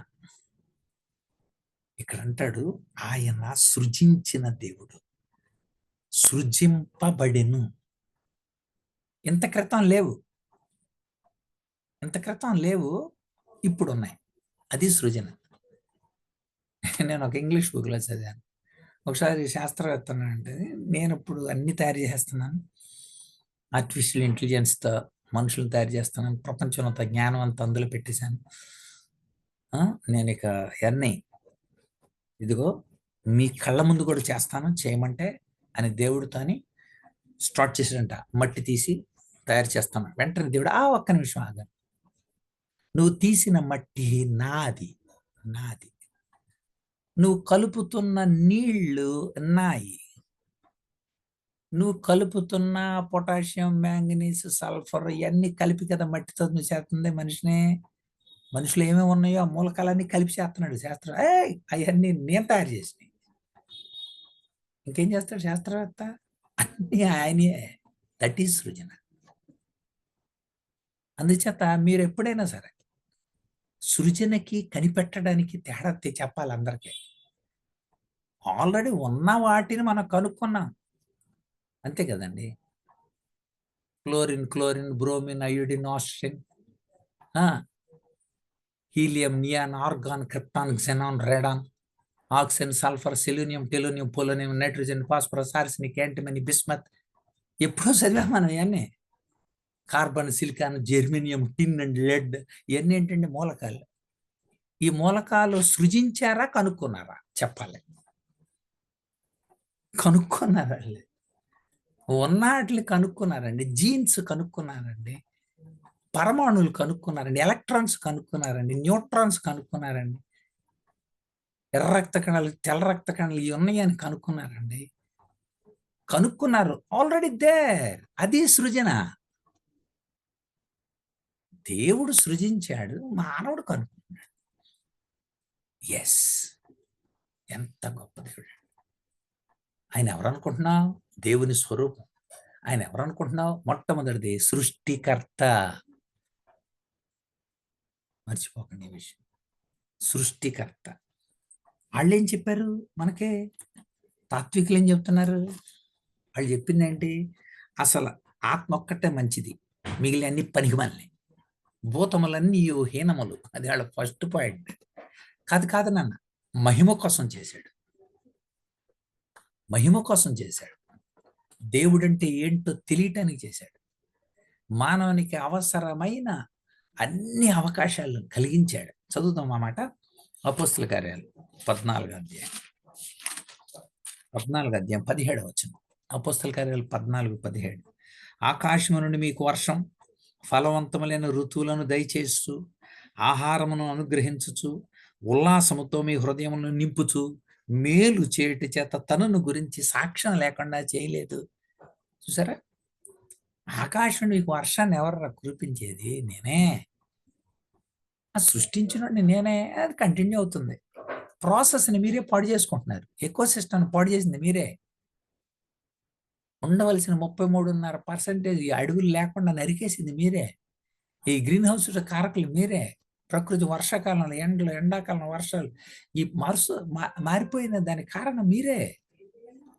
ఇక్కడ అంటాడు, ఆయన సృజించిన దేవుడు, సృజింపబడెను. ఇంత క్రితం లేవు, ఇంత క్రితం లేవు, ఇప్పుడు ఉన్నాయి. అది సృజన. నేను ఒక ఇంగ్లీష్ బుక్లో చదివాను. ఒకసారి శాస్త్రవేత్త అంటే, నేను ఇప్పుడు అన్ని తయారు చేస్తున్నాను, ఆర్టిఫిషియల్ ఇంటెలిజెన్స్తో మనుషులను తయారు చేస్తున్నాను, ప్రపంచంలో అంత జ్ఞానం అంతా అందులో పెట్టేశాను, నేను ఇక అన్నీ ఇదిగో మీ కళ్ళ ముందు కూడా చేస్తాను, చేయమంటే అని దేవుడితోని స్టార్ట్ చేసాడంట. మట్టి తీసి తయారు చేస్తాను. వెంటనే దేవుడు, ఒక్క నిమిషం ఆగాను, నువ్వు తీసిన మట్టి నాది, నాది. నువ్వు కలుపుతున్న నీళ్లు నాయి. నువ్వు కలుపుతున్న పొటాషియం, మ్యాంగనీస్, సల్ఫర్ ఇవన్నీ కలిపి కదా మట్టితో నువ్వు చేస్తుంది మనిషిని. మనుషులు ఏమేమి ఉన్నాయో ఆ మూలకాలన్నీ కలిపి చేస్తున్నాడు శాస్త్రం. అవన్నీ నేను తయారు చేసినాయి. ఇంకేం చేస్తాడు శాస్త్రవేత్త? అన్నీ ఆయనే. దట్ ఈజ్ సృజన. అందుచేత మీరు ఎప్పుడైనా సరే సృజనకి కనిపెట్టడానికి తేడా చెప్పాలి అందరికీ. ఆల్రెడీ ఉన్న వాటిని మనం కనుక్కున్నాం, అంతే కదండి. Chlorine, bromine, iodine, oxygen, helium, neon, argon, krypton, xenon, radon, oxygen, sulphur, selenium, tellurium, polonium, nitrogen, phosphorus, arsenic, antimony, bismuth. ఎప్పుడో చదివాం మనం ఇవన్నీ. Carbon, silicon, germanium, tin and lead, ఇవన్నీ ఏంటంటే మూలకాలు. ఈ మూలకాలు సృజించారా కనుక్కున్నారా చెప్పాలి. కనుక్కున్నారా? ఉన్నట్లు కనుక్కున్నారండి. జీన్స్ కనుక్కున్నారండి, పరమాణువులు కనుక్కున్నారండి, ఎలక్ట్రాన్స్ కనుక్కున్నారండి, న్యూట్రాన్స్ కనుక్కున్నారండి, ఎర్ర రక్త కణాలు, తెల్ల రక్త కణాలు ఇవి ఉన్నాయని కనుక్కున్నారండి. కనుక్కున్నారు, ఆల్రెడీ దేర్. అది సృజన. దేవుడు సృజించాడు, మానవుడు కనుక్కున్నాడు. ఎస్, ఎంత గొప్ప దేవుడు! ఆయన ఎవరు అనుకుంటున్నావు? దేవుని స్వరూపం. ఆయన ఎవరు అనుకుంటున్నావు? మొట్టమొదటిది సృష్టికర్త. మర్చిపోకండి ఈ విషయం. సృష్టికర్త. వాళ్ళు ఏం చెప్పారు మనకే? తాత్వికులు ఏం చెప్తున్నారు? వాళ్ళు చెప్పింది ఏంటి? అసలు ఆత్మ ఒక్కటే మంచిది, మిగిలిన అన్ని పనికిమాలినాయి, భూతములన్నీ హీనములు. అది వాళ్ళ ఫస్ట్ పాయింట్. కాదు నాన్న, మహిమ కోసం చేశాడు, మహిమ కోసం చేశాడు. దేవుడంటే ఏంటో తెలియటానికి చేశాడు. మానవునికి అవసరమైన అన్ని అవకాశాలను కలిగించాడు. చదువుతాం అన్నమాట. అపోస్తుల కార్యాలు 14వ అధ్యాయం 17వ వచనం. అపోస్తుల కార్యాలు 14:17. ఆకాశము నుండి మీకు వర్షం, ఫలవంతములైన ఋతువులను దయచేస్తూ, ఆహారమును అనుగ్రహించుచు, ఉల్లాసముతో మీ హృదయమును నింపుచు, మేలు చేయటి చేత తనను గురించి సాక్ష్యం లేకుండా చేయలేదు. చూసారా? ఆకాశం మీకు వర్షాన్ని ఎవర్రా కురిపించేది? నేనే. సృష్టించినోడిని నేనే. అది కంటిన్యూ అవుతుంది. ప్రాసెస్ని మీరే పాడు చేసుకుంటున్నారు. ఎకో సిస్టమ్ని పాడు చేసింది మీరే. ఉండవలసిన 33.5% ఈ అడవులు లేకుండా నరికేసింది మీరే. ఈ గ్రీన్ హౌస్ కారకులు మీరే. ప్రకృతి వర్షాకాలంలో ఎండలు, ఎండాకాలంలో వర్షాలు, ఈ మారిపోయిన దానికి కారణం మీరే.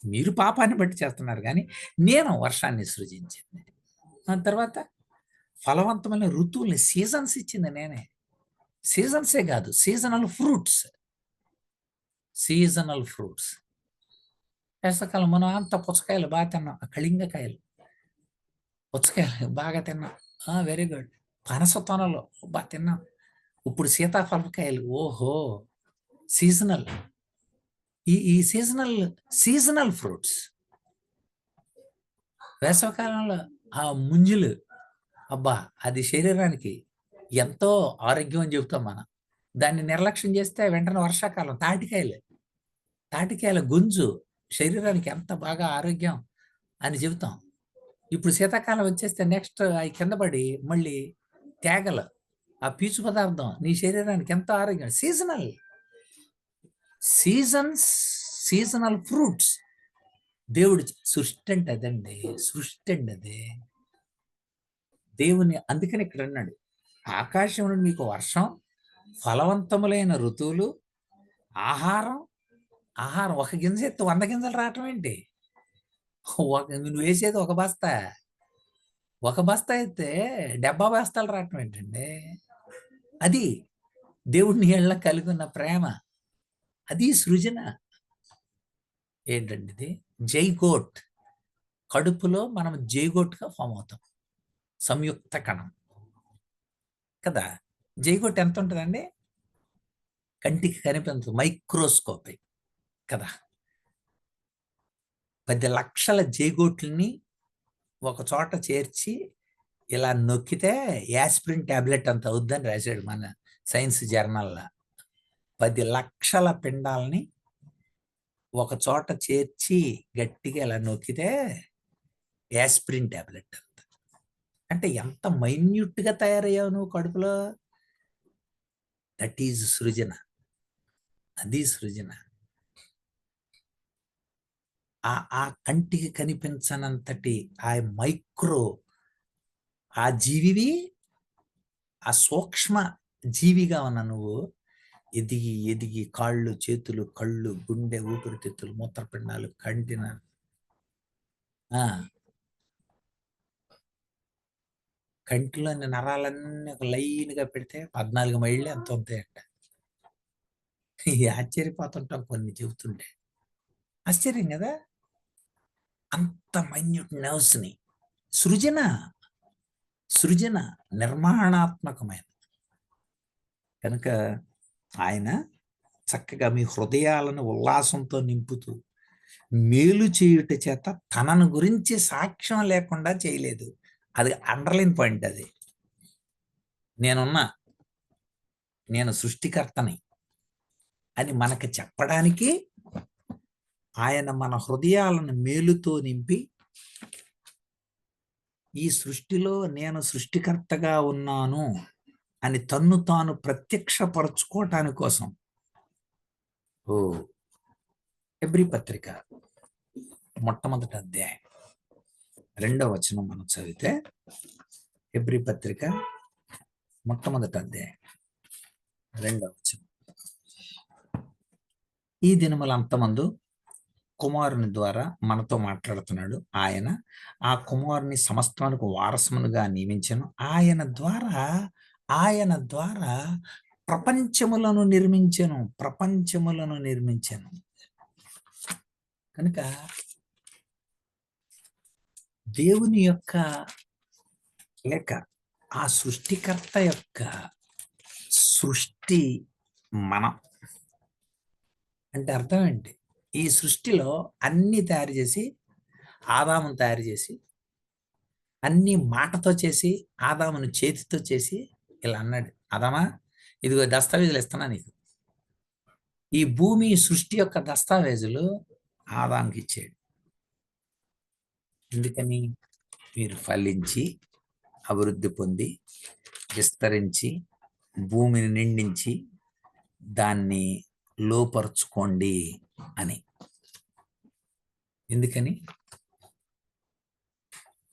మీరు పాపాన్ని బట్టి చేస్తున్నారు, కానీ నేను వర్షాన్ని సృజించింది. ఆ తర్వాత ఫలవంతమైన ఋతువుల్ని, సీజన్స్ ఇచ్చింది నేనే. సీజన్సే కాదు, సీజనల్ ఫ్రూట్స్. Seasonal fruits. వేసవకాలం మనం అంత పుచ్చకాయలు బాగా తిన్నాం, కళింగకాయలు, పుచ్చకాయలు బాగా తిన్నాం, వెరీ గుడ్. పనస తొనలు బాగా తిన్నాం. ఇప్పుడు సీతాఫలకాయలు, ఓహో, సీజనల్. ఈ సీజనల్ ఫ్రూట్స్. వేసవకాలంలో ఆ ముంజులు, అబ్బా, అది శరీరానికి ఎంతో ఆరోగ్యం అని చెబుతాం మనం. దాన్ని నిర్లక్ష్యం చేస్తే వెంటనే వర్షాకాలం తాటికాయల గుంజు శరీరానికి ఎంత బాగా ఆరోగ్యం అని చెబుతాం. ఇప్పుడు శీతాకాలం వచ్చేస్తే నెక్స్ట్ అవి కింద పడి మళ్ళీ తేగలు, ఆ పీచు పదార్థం నీ శరీరానికి ఎంతో ఆరోగ్యం. Seasons, seasonal fruits. దేవుడి సృష్టి అంటే అదండి, సృష్టి అండి అది. దేవుని అందుకని ఇక్కడ అన్నాడు, ఆకాశం నుండి మీకు వర్షం, ఫలవంతములైన ఋతువులు, ఆహారం. ఆహారం ఒక గింజ ఎత్తి 100 గింజలు రావటం ఏంటి? నువ్వు వేసేది ఒక బస్తా, ఒక బస్తా అయితే 70 బస్తాలు రావటం ఏంటండి? అది దేవుడి నీళ్ళ కలిగి ఉన్న ప్రేమ, అది సృజన. ఏంటండి ఇది? జైగోట్. కడుపులో మనం జైగోట్గా ఫామ్ అవుతాం, సంయుక్త కణం కదా. జైగోట్ ఎంత ఉంటుందండి? కంటికి కనిపించదు, మైక్రోస్కోపిక్ కదా. 10 లక్షల జైగోట్లని ఒక చోట చేర్చి ఇలా నొక్కితే యాస్పిరిన్ టాబ్లెట్ అంత అవుద్దని రాశాడు మన సైన్స్ జర్నల్లో. 10 లక్షల పిండాలని ఒక చోట చేర్చి గట్టిగా ఇలా నొక్కితే యాస్పిరిన్ టాబ్లెట్ అంత. అంటే ఎంత మైన్యూట్గా తయారయ్యావు నువ్వు కడుపులో. దట్ ఈజ్ సృజన, అది సృజన. ఆ కంటికి కనిపించనంతటి ఆ మైక్రో, ఆ జీవివి, ఆ సూక్ష్మ జీవిగా ఉన్న నువ్వు ఎదిగి ఎదిగి కాళ్ళు, చేతులు, కళ్ళు, గుండె, ఊపిరితిత్తులు, మూత్రపిండాలు, కంటిన కంటిలోని నరాలన్నీ ఒక లైన్గా పెడితే 14 మైళ్ళు ఎంత ఉంటాయంట. ఆశ్చర్యపోతుంటాం కొన్ని చెబుతుంటే, ఆశ్చర్యం కదా. అంత మైన్యూట్ నర్వ్స్ని సృజన, సృజన నిర్మాణాత్మకమైన. కనుక ఆయన చక్కగా మీ హృదయాలను ఉల్లాసంతో నింపుతూ మేలు చేయుట చేత తనను గురించి సాక్ష్యం లేకుండా చేయలేదు. అది అండర్లైన్ పాయింట్. అది నేను సృష్టికర్తని అని మనకు చెప్పడానికి ఆయన మన హృదయాలను మేలుతో నింపి, ఈ సృష్టిలో నేను సృష్టికర్తగా ఉన్నాను అని తన్ను తాను ప్రత్యక్షపరచుకోవటాని కోసం హెబ్రీ పత్రిక మొట్టమొదటి అధ్యాయం 2వ వచనం మనం చదివితే, హెబ్రీ పత్రిక మొట్టమొదటి అధ్యాయం 2వ వచనం. ఈ దినముల అంతమందు కుమారుని ద్వారా మనతో మాట్లాడుతున్నాడు. ఆయన ఆ కుమారుని సమస్తానికి వారసమునుగా నియమించను. ఆయన ద్వారా ప్రపంచములను నిర్మించెను. కనుక దేవుని యొక్క లేక ఆ సృష్టికర్త యొక్క సృష్టి మనం అంటే అర్థం ఏంటి? ఈ సృష్టిలో అన్ని తయారు చేసి, ఆదామును తయారు చేసి, అన్ని మాటతో చేసి, ఆదామును చేతితో చేసి ఇలా అన్నాడు, ఆదామా ఇదిగో దస్తావేజులు ఇస్తున్నా నీకు. ఈ భూమి సృష్టి యొక్క దస్తావేజులు ఆదాముకి ఇచ్చాడు. ఎందుకని? మీరు ఫలించి అభివృద్ధి పొంది విస్తరించి భూమిని నిండించి దాన్ని లోపరుచుకోండి అని. ఎందుకని?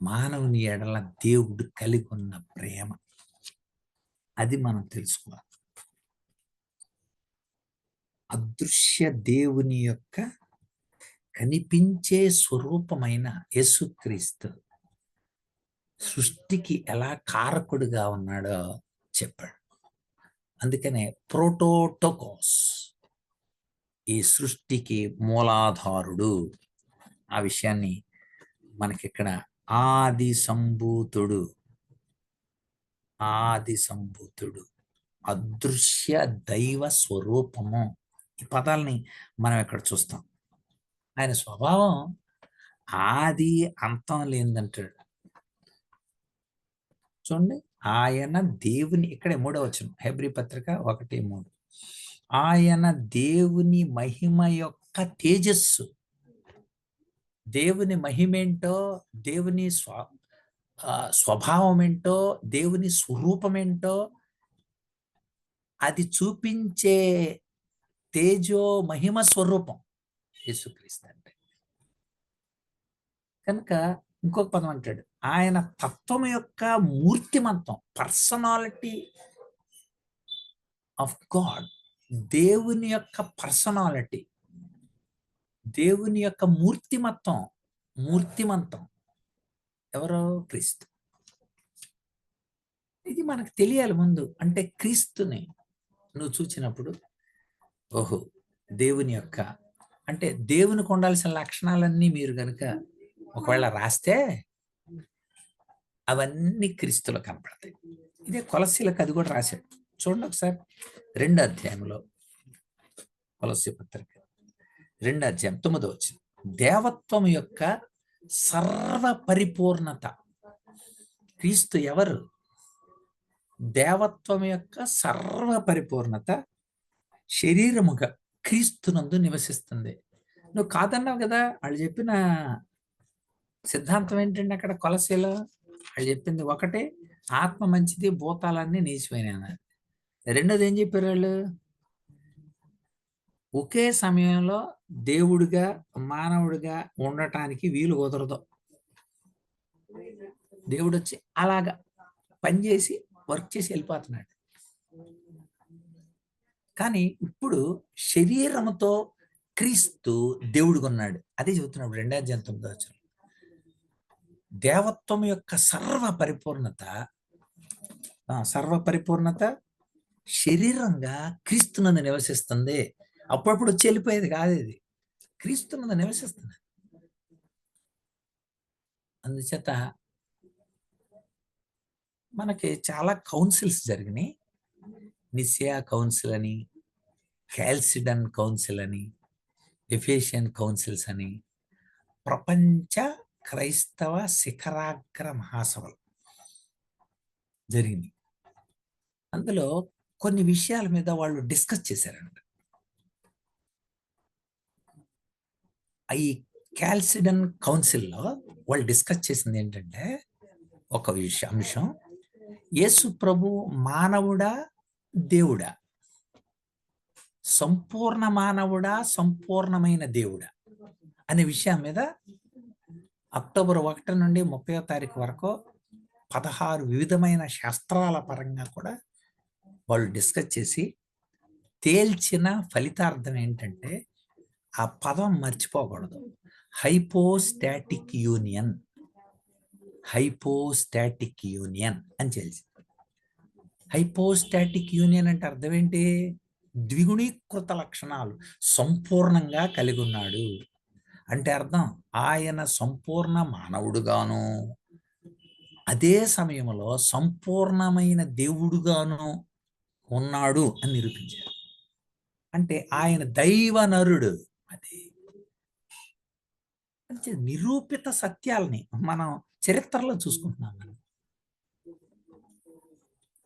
మానవుని ఎడల దేవుడు కలిగి ఉన్న ప్రేమ, అది మనం తెలుసుకోవాలి. అదృశ్య దేవుని యొక్క కనిపించే స్వరూపమైన యేసుక్రీస్తు సృష్టికి ఎలా కారకుడుగా ఉన్నాడో చెప్పాడు. అందుకనే ప్రోటోటోకోస్, ఈ సృష్టికి మూలాధారుడు. ఆ విషయాన్ని మనకిక్కడ ఆది సంభూతుడు, అదృశ్య దైవ స్వరూపము, ఈ పదాలని మనం ఇక్కడ చూస్తాం. ఆయన స్వభావం ఆది అంతం లేనిదంటాడు. చూడండి, ఆయన దేవుని, ఇక్కడే 3వ వచనం హెబ్రీ పత్రిక 1:3, ఆయన దేవుని మహిమ యొక్క తేజస్సు. దేవుని మహిమేంటో, దేవుని స్వభావం ఏంటో, దేవుని స్వరూపం ఏంటో అది చూపించే తేజో మహిమ స్వరూపం యేసుక్రీస్తు అంటే. కనుక ఇంకొక పదం అంటాడు, ఆయన తత్వం యొక్క మూర్తిమంతం, పర్సనాలిటీ ఆఫ్ గాడ్, దేవుని యొక్క పర్సనాలిటీ, దేవుని యొక్క మూర్తిమంతం ఎవరో క్రీస్తు. ఇది మనకు తెలియాలి ముందు. అంటే క్రీస్తుని నువ్వు చూచినప్పుడు, ఓహో, దేవుని యొక్క, అంటే దేవునికి ఉండాల్సిన లక్షణాలన్నీ మీరు కనుక ఒకవేళ రాస్తే అవన్నీ క్రీస్తులో కనపడతాయి. ఇదే కొలస్సీలకు అది కూడా రాశాడు. చూడండి ఒకసారి 2వ అధ్యాయంలో, కొలస్సీ పత్రిక 2వ అధ్యాయం 9వ వచనం. దేవత్వం యొక్క సర్వ పరిపూర్ణత. క్రీస్తు ఎవరు? దేవత్వం యొక్క సర్వ పరిపూర్ణత శరీరముగా క్రీస్తునందు నివసిస్తుంది. నువ్వు కాదన్నావు కదా, వాళ్ళు చెప్పిన సిద్ధాంతం ఏంటంటే అక్కడ కొలస్సీలో వాళ్ళు చెప్పింది ఒకటే, ఆత్మ మంచిది, భూతాలన్నీ నీచిపోయినాయి. రెండోది ఏం చెప్పారు వాళ్ళు? ఒకే సమయంలో దేవుడిగా మానవుడిగా ఉండటానికి వీలు కుదరదు. దేవుడు వచ్చి అలాగా పనిచేసి వర్క్ చేసి వెళ్ళిపోతున్నాడు. కానీ ఇప్పుడు శరీరముతో క్రీస్తు దేవుడిగా ఉన్నాడు. అదే చెబుతున్నాడు 2వ అధ్యాయం 9వ వచనం. దేవత్వం యొక్క సర్వ పరిపూర్ణత శరీరంగా క్రీస్తునందు నివసిస్తుంది. అప్పుడప్పుడు వచ్చి వెళ్ళిపోయేది కాదు, ఇది క్రీస్తునందు నివసిస్తుంది. అందుచేత మనకి చాలా కౌన్సిల్స్ జరిగినాయి. నిసియా కౌన్సిల్ అని, క్యాల్సిడన్ కౌన్సిల్ అని, ఎఫేషియన్ కౌన్సిల్స్ అని, ప్రపంచ క్రైస్తవ శిఖరాగ్ర మహాసభలు జరిగింది. అందులో కొన్ని విషయాల మీద వాళ్ళు డిస్కస్ చేశారంట. ఈ క్యాల్సిడన్ కౌన్సిల్లో వాళ్ళు డిస్కస్ చేసింది ఏంటంటే, ఒక అంశం, యేసు ప్రభు మానవుడా దేవుడా, సంపూర్ణ మానవుడా సంపూర్ణమైన దేవుడా అనే విషయం మీద అక్టోబర్ 1 నుండి 30వ తారీఖు వరకు 16 వివిధమైన శాస్త్రాల పరంగా కూడా వాళ్ళు డిస్కస్ చేసి తేల్చిన ఫలితార్థం ఏంటంటే, ఆ పదం మర్చిపోకూడదు, హైపోస్టాటిక్ యూనియన్ అని తెలిసింది. హైపోస్టాటిక్ యూనియన్ అంటే అర్థం ఏంటి? ద్విగుణీకృత లక్షణాలు సంపూర్ణంగా కలిగి ఉన్నాడు అంటే అర్థం, ఆయన సంపూర్ణ మానవుడుగాను అదే సమయంలో సంపూర్ణమైన దేవుడుగాను ఉన్నాడు అని నిరూపించారు. అంటే ఆయన దైవ నరుడు. అది నిరూపిత సత్యాలని మనం చరిత్రలో చూసుకుంటున్నాం.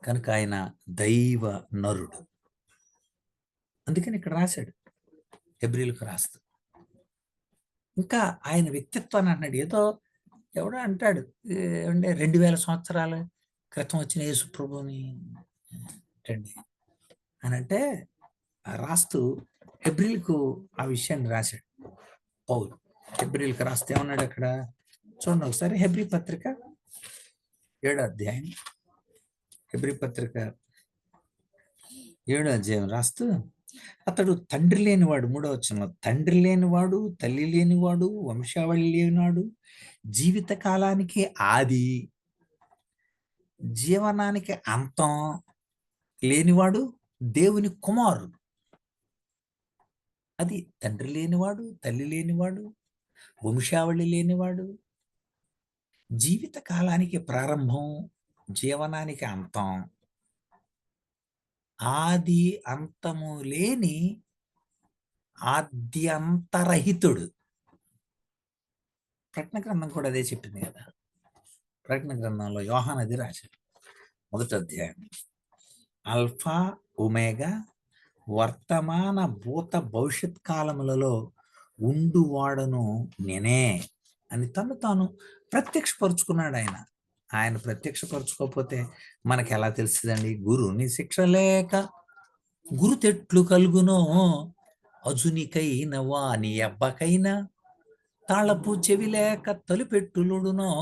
కనుక ఆయన దైవ నరుడు. అందుకని ఇక్కడ రాశాడు, హెబ్రీలకు రాస్తూ. ఇంకా ఆయన వ్యక్తిత్వాన్ని అన్నాడు. ఏదో ఎవడో అంటాడు, అంటే 2000 సంవత్సరాల క్రితం వచ్చిన యేసు ప్రభుని అంటండి అని అంటే, రాస్తూ హెబ్రీలకు ఆ విషయాన్ని రాశాడు పౌలు. హెబ్రీలకు రాస్తే ఏమన్నాడు అక్కడ చూడండి ఒకసారి. హెబ్రీ పత్రిక 7వ అధ్యాయం, హెబ్రీ పత్రిక 7వ అధ్యాయం రాస్తూ, అతడు తండ్రి లేనివాడు, 3వ వచనంలో, తండ్రి లేనివాడు, తల్లి లేనివాడు, వంశావళి లేనివాడు, జీవిత కాలానికి ఆది, జీవనానికి అంతం లేనివాడు, దేవుని కుమారుడు. అది తండ్రి లేనివాడు, తల్లి లేనివాడు, వంశావళి లేనివాడు, జీవిత కాలానికి ప్రారంభం, జీవనానికి అంతం, ఆది అంతము లేని ఆద్యంతరహితుడు. ప్రకటన గ్రంథం కూడా అదే చెప్పింది కదా. ప్రకటన గ్రంథంలో యోహాను అది రాశాడు 1వ అధ్యాయం. ఆల్ఫా ఒమేగా, వర్తమాన భూత భవిష్యత్ కాలములలో ఉండువాడను నేనే అని తను తాను ప్రత్యక్షపరుచుకున్నాడు ఆయన. ఆయన ప్రత్యక్షపరుచుకోకపోతే మనకి ఎలా తెలుస్తుందండి? గురుని శిక్ష లేక గురుతెట్లు కలుగునో అజునికైన వాని అబ్బకైనా తాళపు చెవి లేక తలుపెట్టులుడునో.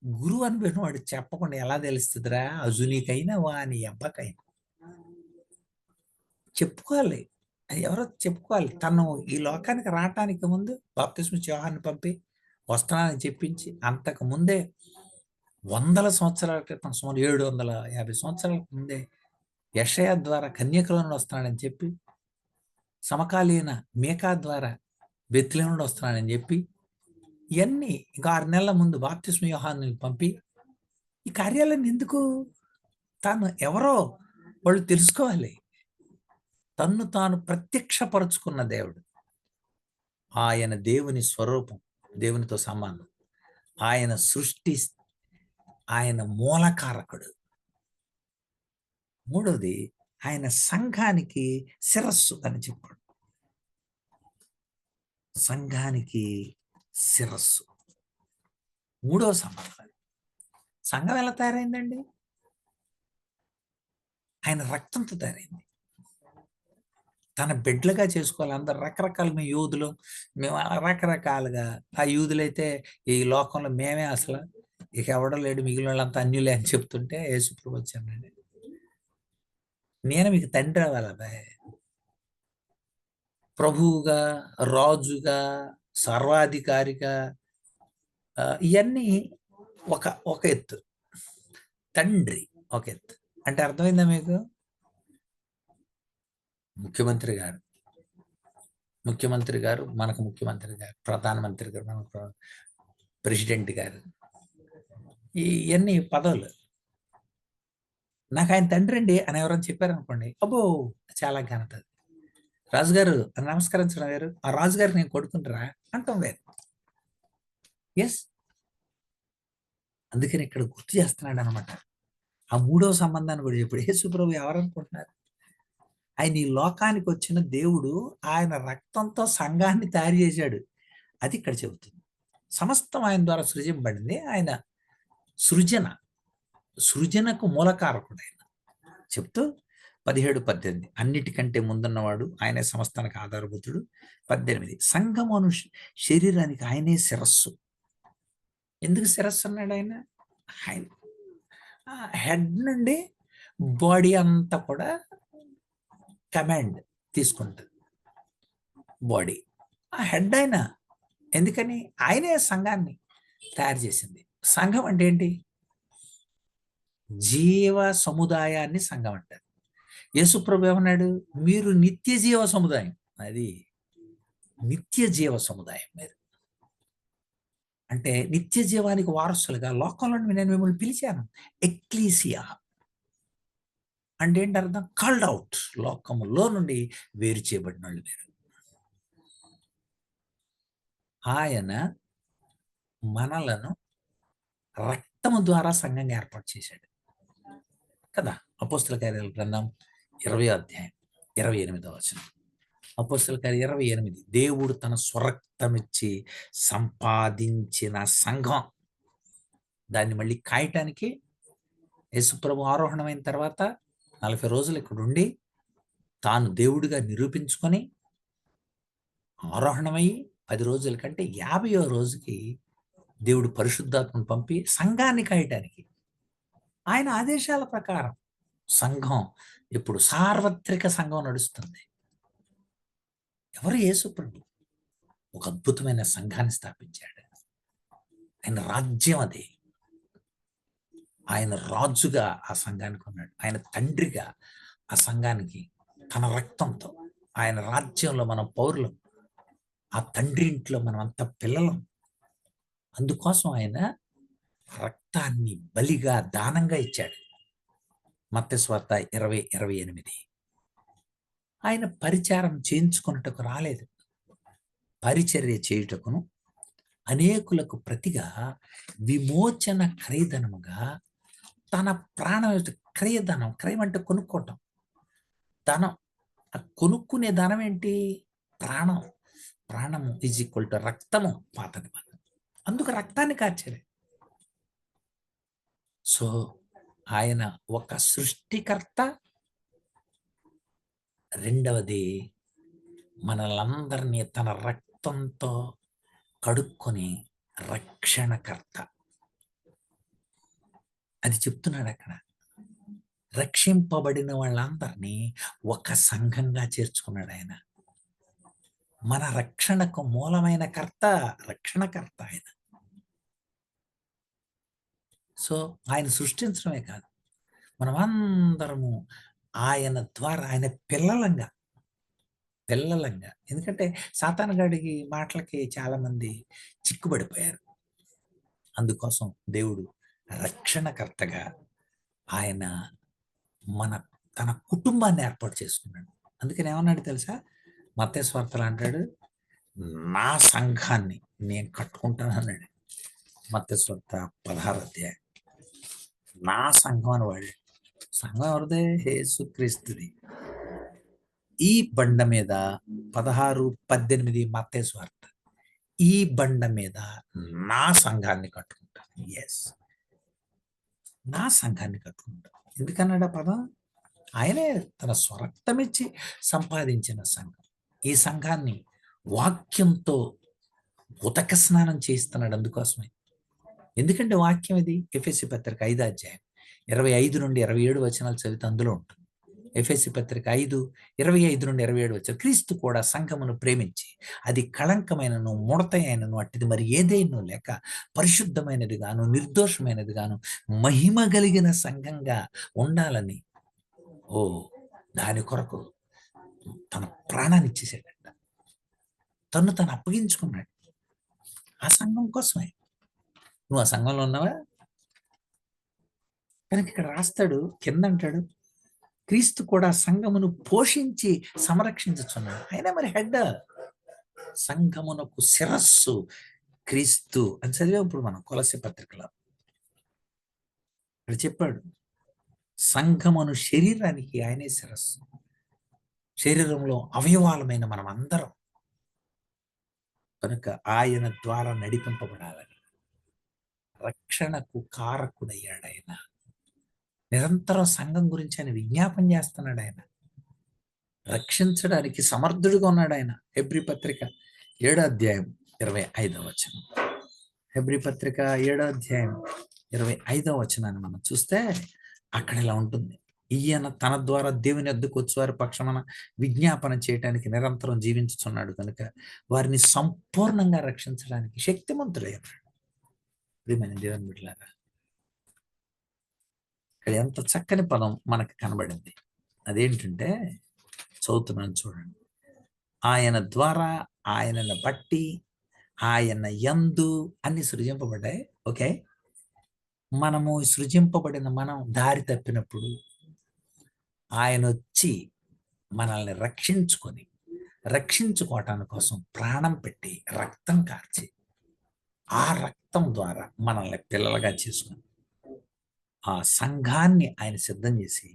గురువు అని వాడు చెప్పకుండా ఎలా తెలుస్తుందిరా? అజునికైనా వాని అబ్బకైనా చెప్పుకోవాలి. అది ఎవరో చెప్పుకోవాలి. తను ఈ లోకానికి రావటానికి ముందు బాప్తిస్మ యోహాన్ని పంపి వస్తున్నానని చెప్పించి, అంతకు ముందే వందల సంవత్సరాల క్రితం, సుమారు 750 సంవత్సరాల ముందే యెషయా ద్వారా కన్యకలో నుండి వస్తున్నాడని చెప్పి, సమకాలీన మీకా ద్వారా బెత్లెహేము నుండి వస్తున్నాడని చెప్పి, ఇవన్నీ ఇంకా 6 నెలల ముందు బాప్తిస్మ యోహాన్ని పంపి, ఈ కార్యాలన్నీ ఎందుకు? తాను ఎవరో వాళ్ళు తెలుసుకోవాలి. తన్ను తాను ప్రత్యక్షపరుచుకున్న దేవుడు. ఆయన దేవుని స్వరూపం, దేవునితో సంబంధం. ఆయన సృష్టి, ఆయన మూలకారకుడు. మూడవది, ఆయన సంఘానికి శిరస్సు అని చెప్పాడు. సంఘానికి శిరస్సు. మూడవ సంబంధం. సంఘం ఎలా తయారైందండి? ఆయన రక్తంతో తయారైంది. తన బిడ్డలుగా చేసుకోవాలి. అందరు రకరకాల మేము యూదులు, మేము రకరకాలుగా. ఆ యూదులైతే ఈ లోకంలో మేమే అసలు, ఇక ఎవడో లేడు, మిగిలిన వాళ్ళంతా అన్యులే అని చెప్తుంటే యేసుప్రభు వచ్చానండి. నేను మీకు తండ్రి అవ్వాలి అబ్బాయి. ప్రభువుగా, రాజుగా, సర్వాధికారిగా, ఇవన్నీ ఒక ఒక ఎత్తు. తండ్రి ఒక ఎత్తు. అంటే అర్థమైందా మీకు? ముఖ్యమంత్రి గారు మనకు ముఖ్యమంత్రి గారు, ప్రధానమంత్రి గారు మనకు ప్రెసిడెంట్ గారు, ఇవన్నీ పదవులు. నాకు ఆయన తండ్రి అండి అని ఎవరైనా చెప్పారనుకోండి, అబ్బో చాలా ఘనత. రాజుగారు అని నమస్కరించడం వేరు, ఆ రాజుగారికి నేను కొడుకుంటారా అంటాం వేరు. ఎస్, అందుకని ఇక్కడ గుర్తు చేస్తున్నాడు అనమాట. ఆ మూడవ సంబంధాన్ని కూడా చెప్పాడు. యేసుప్రభు ఎవరనుకుంటున్నారు? ఆయన ఈ లోకానికి వచ్చిన దేవుడు, ఆయన రక్తంతో సంఘాన్ని తయారు చేశాడు. అది ఇక్కడ చెబుతుంది. సమస్తం ఆయన ద్వారా సృజింపబడింది. ఆయన సృజనకు మూలకారకుడు ఆయన చెప్తూ 17-18 అన్నిటికంటే ముందున్నవాడు ఆయనే, సమస్తానికి ఆధారభూతుడు. 18 సంఘమును శరీరానికి ఆయనే శిరస్సు. ఎందుకు శిరస్సు అన్నాడు ఆయన? ఆయన హెడ్ నుండి బాడీ అంతా కూడా కమాండ్ తీసుకుంటుంది. బాడీ ఆ హెడ్ ఆయన. ఎందుకని? ఆయనే సంఘాన్ని తయారు చేసింది. సంఘం అంటే ఏంటి? జీవ సముదాయాన్ని సంఘం అంటారు. యేసుప్రభు ఏమన్నాడు? మీరు నిత్య జీవ సముదాయం. అది నిత్య జీవ సముదాయం మీరు. అంటే నిత్య జీవానికి వారసులుగా లోకంలో నేను మిమ్మల్ని పిలిచాను. ఎక్లీసియా అంటే ఏంటి అర్థం? Called out. లోకములో నుండి వేరు చేయబడిన వాళ్ళు మీరు. ఆయన మనలను రక్తము ద్వారా సంఘంగా ఏర్పాటు చేశాడు కదా. అపోస్తల కార్యాల గ్రంథం 20వ అధ్యాయం 28వ వచనం. అపోస్తల కార్యం 28. దేవుడు తన స్వరక్తమిచ్చి సంపాదించిన సంఘం. దాన్ని మళ్ళీ కాయటానికి యేసుప్రభు ఆరోహణమైన తర్వాత 40 రోజులు ఇక్కడ ఉండి తాను దేవుడిగా నిరూపించుకొని ఆరోహణమయ్యి 10 రోజుల కంటే 50వ రోజుకి దేవుడు పరిశుద్ధాత్మను పంపి సంఘాన్ని కాయటానికి ఆయన ఆదేశాల ప్రకారం సంఘం ఇప్పుడు సార్వత్రిక సంఘం నడుస్తుంది. ఎవరు? యేసుప్రభు ఒక అద్భుతమైన సంఘాన్ని స్థాపించాడు. ఆయన రాజ్యం అది. ఆయన రాజుగా ఆ సంఘానికి ఉన్నాడు. ఆయన తండ్రిగా ఆ సంఘానికి తన రక్తంతో, ఆయన రాజ్యంలో మనం పౌరులం, ఆ తండ్రి ఇంట్లో మనం అంత పిల్లలం. అందుకోసం ఆయన రక్తాన్ని బలిగా దానంగా ఇచ్చాడు. మత్తయి సువార్త 20:28. ఆయన పరిచారం చేయించుకున్నట్టుకు రాలేదు, పరిచర్య చేయుటకును అనేకులకు ప్రతిగా విమోచన క్రయధనముగా తన ప్రాణం. క్రయధనం, క్రయం అంటే కొనుక్కోవటం. ధనం, కొనుక్కునే ధనం ఏంటి? ప్రాణం. ప్రాణము ఈజ్ ఈక్వల్ టు రక్తము పాత నిబంధన. అందుకు రక్తాన్ని కార్చారు. సో ఆయన ఒక సృష్టికర్త, రెండవది మనలందరినీ తన రక్తంతో కడుక్కొని రక్షణకర్త. అది చెప్తున్నాడు అక్కడ. రక్షింపబడిన వాళ్ళందరినీ ఒక సంఘంగా చేర్చుకున్నాడు ఆయన. మన రక్షణకు మూలమైన కర్త, రక్షణకర్త ఆయన. సో ఆయన సృష్టించడమే కాదు, మనమందరము ఆయన ద్వారా, ఆయన పిల్లలంగా. ఎందుకంటే సాతానుగాడికి మాటలకి చాలా మంది చిక్కుబడిపోయారు. అందుకోసం దేవుడు రక్షణకర్తగా ఆయన తన కుటుంబాన్ని ఏర్పాటు చేసుకున్నాడు. అందుకని ఏమన్నాడు తెలుసా? మత్తయి సువార్తలో అంటాడు, నా సంఘాన్ని నేను కట్టుకుంటాను అన్నాడు. మత్తయి సువార్త 16వ అధ్యాయం. నా సంఘం అని వాడు. సంఘం ఎవరిదే? యేసుక్రీస్తుది. ఈ బండ మీద 16:18 మత్తయి సువార్త. ఈ బండ మీద నా సంఘాన్ని కట్టుకుంటాను. ఎస్, నా సంఘాన్ని కట్టుకుంటాను. ఎందుకన్నాడు పదం? ఆయనే తన స్వరక్తమిచ్చి సంపాదించిన సంఘం. ఈ సంఘాన్ని వాక్యంతో ఉతక స్నానం చేయిస్తున్నాడు. అందుకోసమే. ఎందుకంటే వాక్యం ఇది ఎఫెసీ పత్రిక 5వ అధ్యాయం 25 నుండి 27 వచనాలు చదివితే అందులో ఉంటుంది. ఎఫెసీ పత్రిక 5:25 నుండి 27 వచ్చారు. క్రీస్తు కూడా సంఘమును ప్రేమించి అది కళంకమైనను ముడతైనను అట్టిది మరి ఏదైనా లేక పరిశుద్ధమైనది గాను నిర్దోషమైనది గాను మహిమ కలిగిన సంఘంగా ఉండాలని దాని కొరకు తన ప్రాణాన్ని ఇచ్చేసాడంట. తను అప్పగించుకున్నాడు ఆ సంఘం కోసమే. నువ్వు ఆ సంఘంలో ఉన్నావా? కనుక ఇక్కడ రాస్తాడు, కింద అంటాడు, క్రీస్తు కూడా సంఘమును పోషించి సంరక్షించుచున్నాడు. ఆయన మరి హెడ్, సంఘమునకు శిరస్సు క్రీస్తు అని చదివా ఇప్పుడు మనం కొలస్సీ పత్రికలో. ఇక్కడ చెప్పాడు, సంఘమును శరీరానికి ఆయనే శిరస్సు. శరీరంలో అవయవాలమైన మనం అందరం కనుక ఆయన ద్వారా నడిపింపబడాలని రక్షణకు కారకుడయ్యాడు ఆయన. నిరంతరం సంఘం గురించి ఆయన విజ్ఞాపన చేస్తున్నాడు. ఆయన రక్షించడానికి సమర్థుడిగా ఉన్నాడు ఆయన. హెబ్రీ పత్రిక 7వ అధ్యాయం 25వ వచనం. హెబ్రీ పత్రిక 7వ అధ్యాయం 25వ వచనాన్ని మనం చూస్తే అక్కడ ఇలా ఉంటుంది, ఈయన తన ద్వారా దేవుని వద్దకు వచ్చేవారి పక్షమున విజ్ఞాపన చేయడానికి నిరంతరం జీవించుతున్నాడు కనుక వారిని సంపూర్ణంగా రక్షించడానికి శక్తిమంతుడయ్యాడు. ప్రియమైన దేవుని బిడ్డలారా, ఇక్కడ ఎంత చక్కని పదం మనకు కనబడింది. అదేంటంటే చదువుతున్నాను చూడండి. ఆయన ద్వారా, ఆయనను బట్టి, ఆయన యందు అన్ని సృజింపబడ్డాయి. ఓకే, మనము సృజింపబడిన మనం దారి తప్పినప్పుడు ఆయన వచ్చి మనల్ని రక్షించుకోవటాని కోసం ప్రాణం పెట్టి రక్తం కార్చి ఆ రక్తం ద్వారా మనల్ని పిల్లలుగా చేసుకుని ఆ సంఘాన్ని ఆయన సిద్ధం చేసి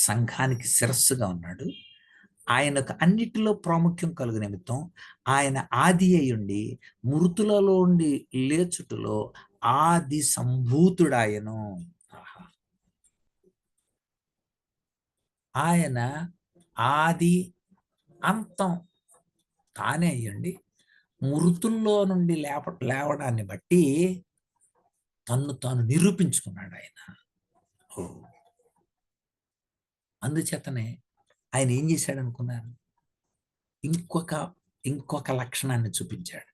సంఘానికి శిరస్సుగా ఉన్నాడు. ఆయనకు అన్నిటిలో ప్రాముఖ్యం కలుగు నిమిత్తం ఆయన ఆది అయ్యుండి మృతులలో ఉండి లేచుటలో ఆది సంభూతుడాయను. ఆయన ఆది అంతం తానే అయ్యండి మృతుల్లో నుండి లేవడాన్ని బట్టి తాను నిరూపించుకున్నాడు ఆయన. అందుచేతనే ఆయన ఏం చేశాడు అనుకున్నారు? ఇంకొక లక్షణాన్ని చూపించాడు.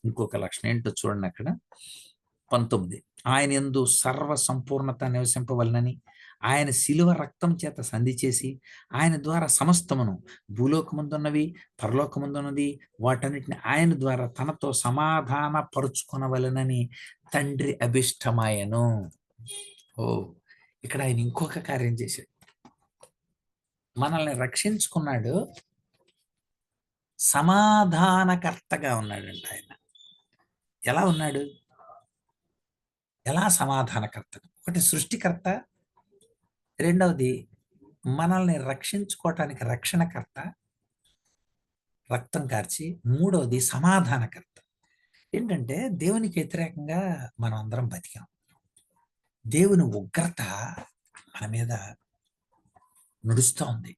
ఇంకొక లక్షణం ఏంటో చూడండి అక్కడ 19. ఆయన యందు సర్వ సంపూర్ణత నివసింపవలనని ఆయన శిలువ రక్తం చేత సంధి చేసి ఆయన ద్వారా సమస్తమును భూలోకమందున్నవి పరలోకమందున్నది వాటన్నిటిని ఆయన ద్వారా తనతో సమాధాన పరుచుకొనవలనని తండ్రి అభిష్టమాయను. ఇక్కడ ఆయన ఇంకొక కార్యం చేశాడు. మనల్ని రక్షించుకున్నాడు, సమాధానకర్తగా ఉన్నాడంట ఆయన. ఎలా ఉన్నాడు? ఎలా సమాధానకర్త? ఒకటి సృష్టికర్త, రెండవది మనల్ని రక్షించుకోవటానికి రక్షణకర్త, రక్తం కార్చి, మూడవది సమాధానకర్త. ఏంటంటే దేవునికి వ్యతిరేకంగా మనం అందరం బతికాం. దేవుని ఉగ్రత మన మీద నడుస్తూ ఉంది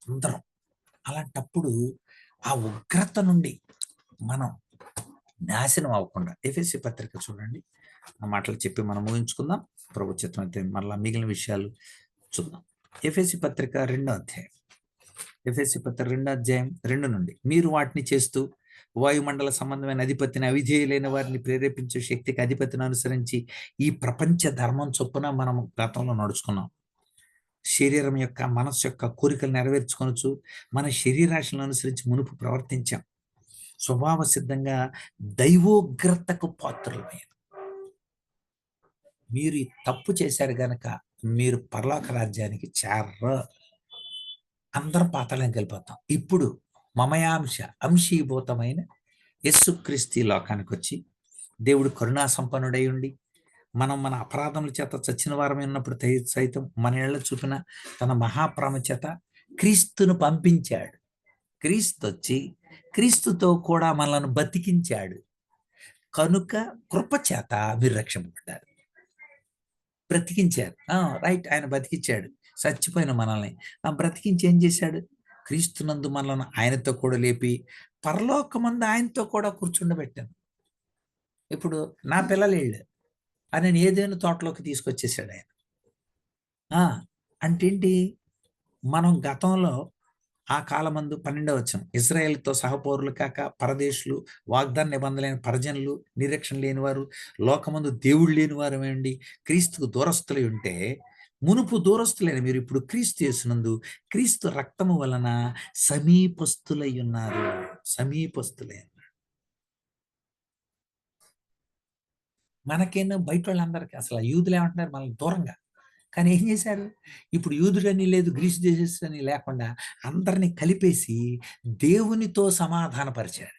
అందరం. అలాంటప్పుడు ఆ ఉగ్రత నుండి మనం నాశనం అవ్వకుండా ఎఫెసీ పత్రిక చూడండి. ఆ మాటలు చెప్పి మనం ముగించుకుందాం. ప్రభు చిత్తం అయితే మరలా మిగిలిన విషయాలు చూద్దాం. ఎఫెసీ పత్రిక 2వ అధ్యాయం. ఎఫెసీ పత్రిక 2వ అధ్యాయం 2 నుండి, మీరు వాటిని చేస్తూ వాయుమండల సంబంధమైన అధిపతిని, అవిధేయులైన వారిని ప్రేరేపించే శక్తికి అధిపతిని అనుసరించి ఈ ప్రపంచ ధర్మం చొప్పున మనం గతంలో నడుచుకున్నాం. శరీరం యొక్క, మనస్సు యొక్క కోరికలు నెరవేర్చుకొనొచ్చు మన శరీరాశలను అనుసరించి మునుపు ప్రవర్తించాం. స్వభావ సిద్ధంగా దైవోగ్రతకు పాత్రులమైన మీరు ఈ తప్పు చేశారు గనక మీరు పరలోక రాజ్యానికి చేర్ర. అందరం పాతాళానికి వెళ్ళిపోతాం. ఇప్పుడు మమయాంశ అంశీభూతమైన యేసుక్రీస్తు ఈ లోకానికి వచ్చి దేవుడు కరుణా సంపన్నుడై ఉండి మనం మన అపరాధముల చేత చచ్చిన వారమే ఉన్నప్పుడు సైతం మన ఏళ్ల చూపిన తన మహాప్రేమ చేత క్రీస్తును పంపించాడు. క్రీస్తు వచ్చి క్రీస్తుతో కూడా మనల్ని బతికించాడు. కనుక కృప చేత మీరు రక్షింపబడ్డారు. బ్రతికించారు. రైట్, ఆయన బతికించాడు. చచ్చిపోయిన మనల్ని బ్రతికించి ఏం చేశాడు? క్రీస్తునందు మనల్ని ఆయనతో కూడా లేపి పరలోకమందు ఆయనతో కూడా కూర్చుండబెట్టాను. ఇప్పుడు నా పిల్లలు వీళ్ళు అని ఏదైనా తోటలోకి తీసుకొచ్చేసాడు ఆయన. అంటే మనం గతంలో ఆ కాలమందు 12వ వచనం, ఇజ్రాయేల్తో సహపౌరులు కాక పరదేశులు, వాగ్దాన నిబంధనలైన పరజనులు, నిరీక్షణ లేనివారు, లోకమందు దేవుడు లేని వారు ఏమండి క్రీస్తుకు దూరస్తులై ఉంటే, మునుపు దూరస్తులైన మీరు ఇప్పుడు క్రీస్తు యేసునందు క్రీస్తు రక్తము వలన సమీపస్తులై ఉన్నారు. సమీపస్తులై ఉన్నారు. మనకేనో బయట వాళ్ళందరికీ అసలు యూదులు ఏమంటున్నారు మనల్ని దూరంగా. కానీ ఏం చేశారు? ఇప్పుడు యూదుడని లేదు, గ్రీసు దేశస్థులని లేకుండా అందరినీ కలిపేసి దేవునితో సమాధానపరిచాడు.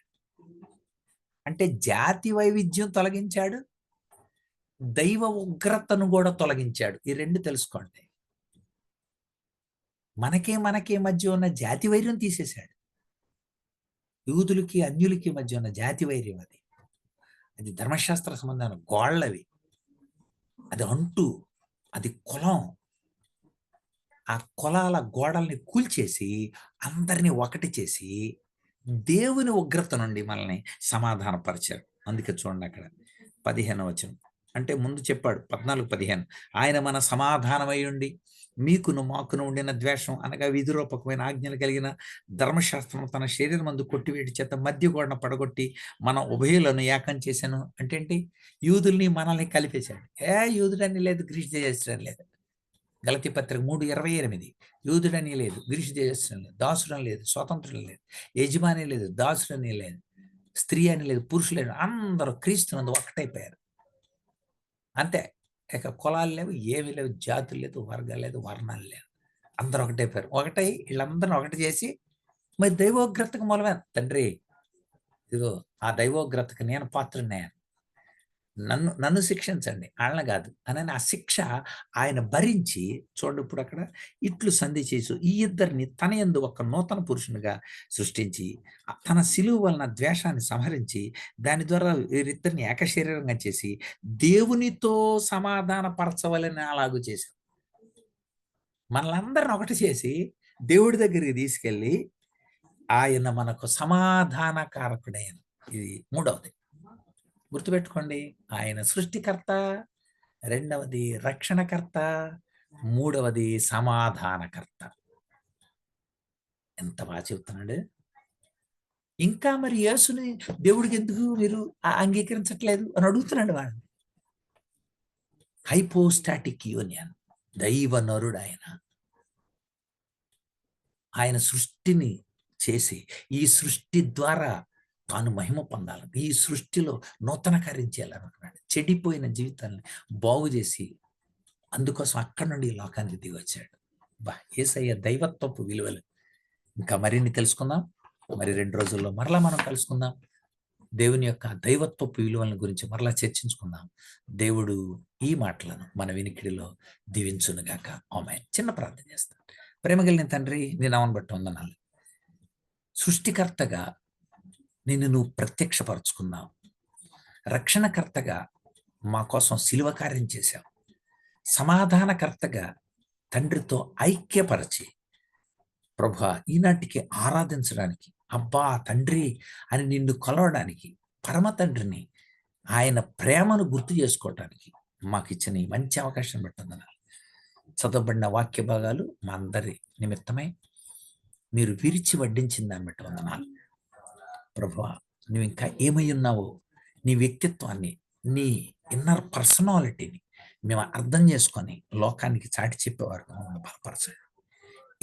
అంటే జాతి వైవిధ్యం తొలగించాడు, దైవ ఉగ్రతను కూడా తొలగించాడు. ఈ రెండు తెలుసుకోండి. మనకే మధ్య ఉన్న జాతి వైర్యం తీసేశాడు. యూదులకి అన్యులకి మధ్య ఉన్న జాతి వైర్యం అది ధర్మశాస్త్ర సంబంధమైన గోళ్ళవి, అది అంటూ, అది కులం. ఆ కులాల గోడల్ని కూల్చేసి అందరినీ ఒకటి చేసి దేవుని ఉగ్రత నుండి మనల్ని సమాధానపరిచారు. అందుకే చూడండి అక్కడ 15వ వచనం. అంటే ముందు చెప్పాడు 14-15, ఆయన మన సమాధానమై ఉండి మీకును మాకును ఉండిన ద్వేషం అనగా విధిరూపకమైన ఆజ్ఞలు కలిగిన ధర్మశాస్త్రం తన శరీరం మందు కొట్టివేటి చేత మధ్య గోడను పడగొట్టి మన ఉభయులను ఏకం చేశాను. అంటే ఏంటి? యూదుల్ని మనల్ని కలిపేశాడు. యూదుడని లేదు, గ్రీసు దేశస్థుడని లేదు. గలతీ పత్రిక 3:28, యూదుడని లేదు, గ్రీసు దేశస్థుడని లేదు, దాసుడని లేదు, స్వతంత్రుడు లేదు, యజమాని లేదు, దాసుడని లేదు, స్త్రీ అని లేదు, పురుషులు అందరూ క్రీస్తునందు ఒకటైపోయారు. అంతే. ఇక కులాలు లేవు, ఏమి లేవు, జాతులు లేదు, వర్గాలు లేదు, వర్ణాలు లేవు, అందరూ ఒకటైపోయారు. ఒకటై వీళ్ళందరినీ ఒకటి చేసి మరి దైవోగ్రతకు మూలమైన తండ్రి, ఇదిగో ఆ దైవోగ్రతకు నేను పాత్రనే, నన్ను శిక్షించండి, వాళ్ళని కాదు అని ఆ శిక్ష ఆయన భరించి చూడండి. ఇప్పుడు అక్కడ ఇట్లు సంధి చేసు ఈ ఇద్దరిని తన యందు ఒక నూతన పురుషునిగా సృష్టించి తన సిలువ వలన ద్వేషాన్ని సంహరించి దాని ద్వారా వీరిద్దరిని ఏకశరీరంగా చేసి దేవునితో సమాధాన పరచవలని అలాగూ చేశారు. మనలందరిని ఒకటి చేసి దేవుడి దగ్గరికి తీసుకెళ్ళి ఆయన మనకు సమాధానకారకుడైన. ఇది మూడవది గుర్తుపెట్టుకోండి. ఆయన సృష్టికర్త, రెండవది రక్షణకర్త, మూడవది సమాధానకర్త. ఎంత బాగా చెప్తున్నాడు. ఇంకా మరి యేసుని దేవుడికి ఎందుకు మీరు అంగీకరించట్లేదు అని అడుగుతున్నాడు వాడిని. హైపోస్టాటిక్ యూనియన్, దైవ నరుడు ఆయన సృష్టిని చేసి ఈ సృష్టి ద్వారా తాను మహిమ పొందాలని, ఈ సృష్టిలో నూతన కార్యం చేయాలనుకున్నాడు. చెడిపోయిన జీవితాన్ని బాగు చేసి అందుకోసం అక్కడి నుండి ఈ లోకానికి దిగి వచ్చాడు. యేసయ్య దైవత్వపు విలువలు ఇంకా మరిన్ని తెలుసుకుందాం. మరి 2 రోజుల్లో మరలా మనం కలుసుకుందాం. దేవుని యొక్క దైవత్వపు విలువల గురించి మరలా చర్చించుకుందాం. దేవుడు ఈ మాటలను మన వినికిడిలో దీవించునుగాక. ఆమేన్. చిన్న ప్రార్థన చేస్తాను. ప్రేమ కలిగిన తండ్రి, నీ నామమును బట్టి వందనాలు. సృష్టికర్తగా నిన్ను నువ్వు ప్రత్యక్షపరుచుకున్నావు. రక్షణకర్తగా మా కోసం శిలువ కార్యం చేశావు. సమాధానకర్తగా తండ్రితో ఐక్యపరచి ప్రభువా ఈనాటికి ఆరాధించడానికి, అబ్బా తండ్రి అని నిన్ను కొలవడానికి, పరమ తండ్రిని ఆయన ప్రేమను గుర్తు చేసుకోవటానికి మాకు ఇచ్చిన ఈ మంచి అవకాశం పెట్టిందన్నారు. చదవబడిన వాక్య భాగాలు మా అందరి నిమిత్తమై మీరు విరిచి వడ్డించిన దాన్ని బట్టి వందనాలు. ప్రభువా నువ్వు ఇంకా ఏమై ఉన్నావో, నీ వ్యక్తిత్వాన్ని, నీ ఇన్నర్ పర్సనాలిటీని మేము అర్థం చేసుకొని లోకానికి చాటి చెప్పేవారు మమ్మల్ని బలపరచండి.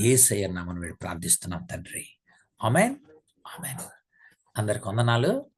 యేసయ్య నామమున వేడి ప్రార్థిస్తున్నాం తండ్రి. ఆమేన్. ఆమేన్. అందరికి వందనాలు.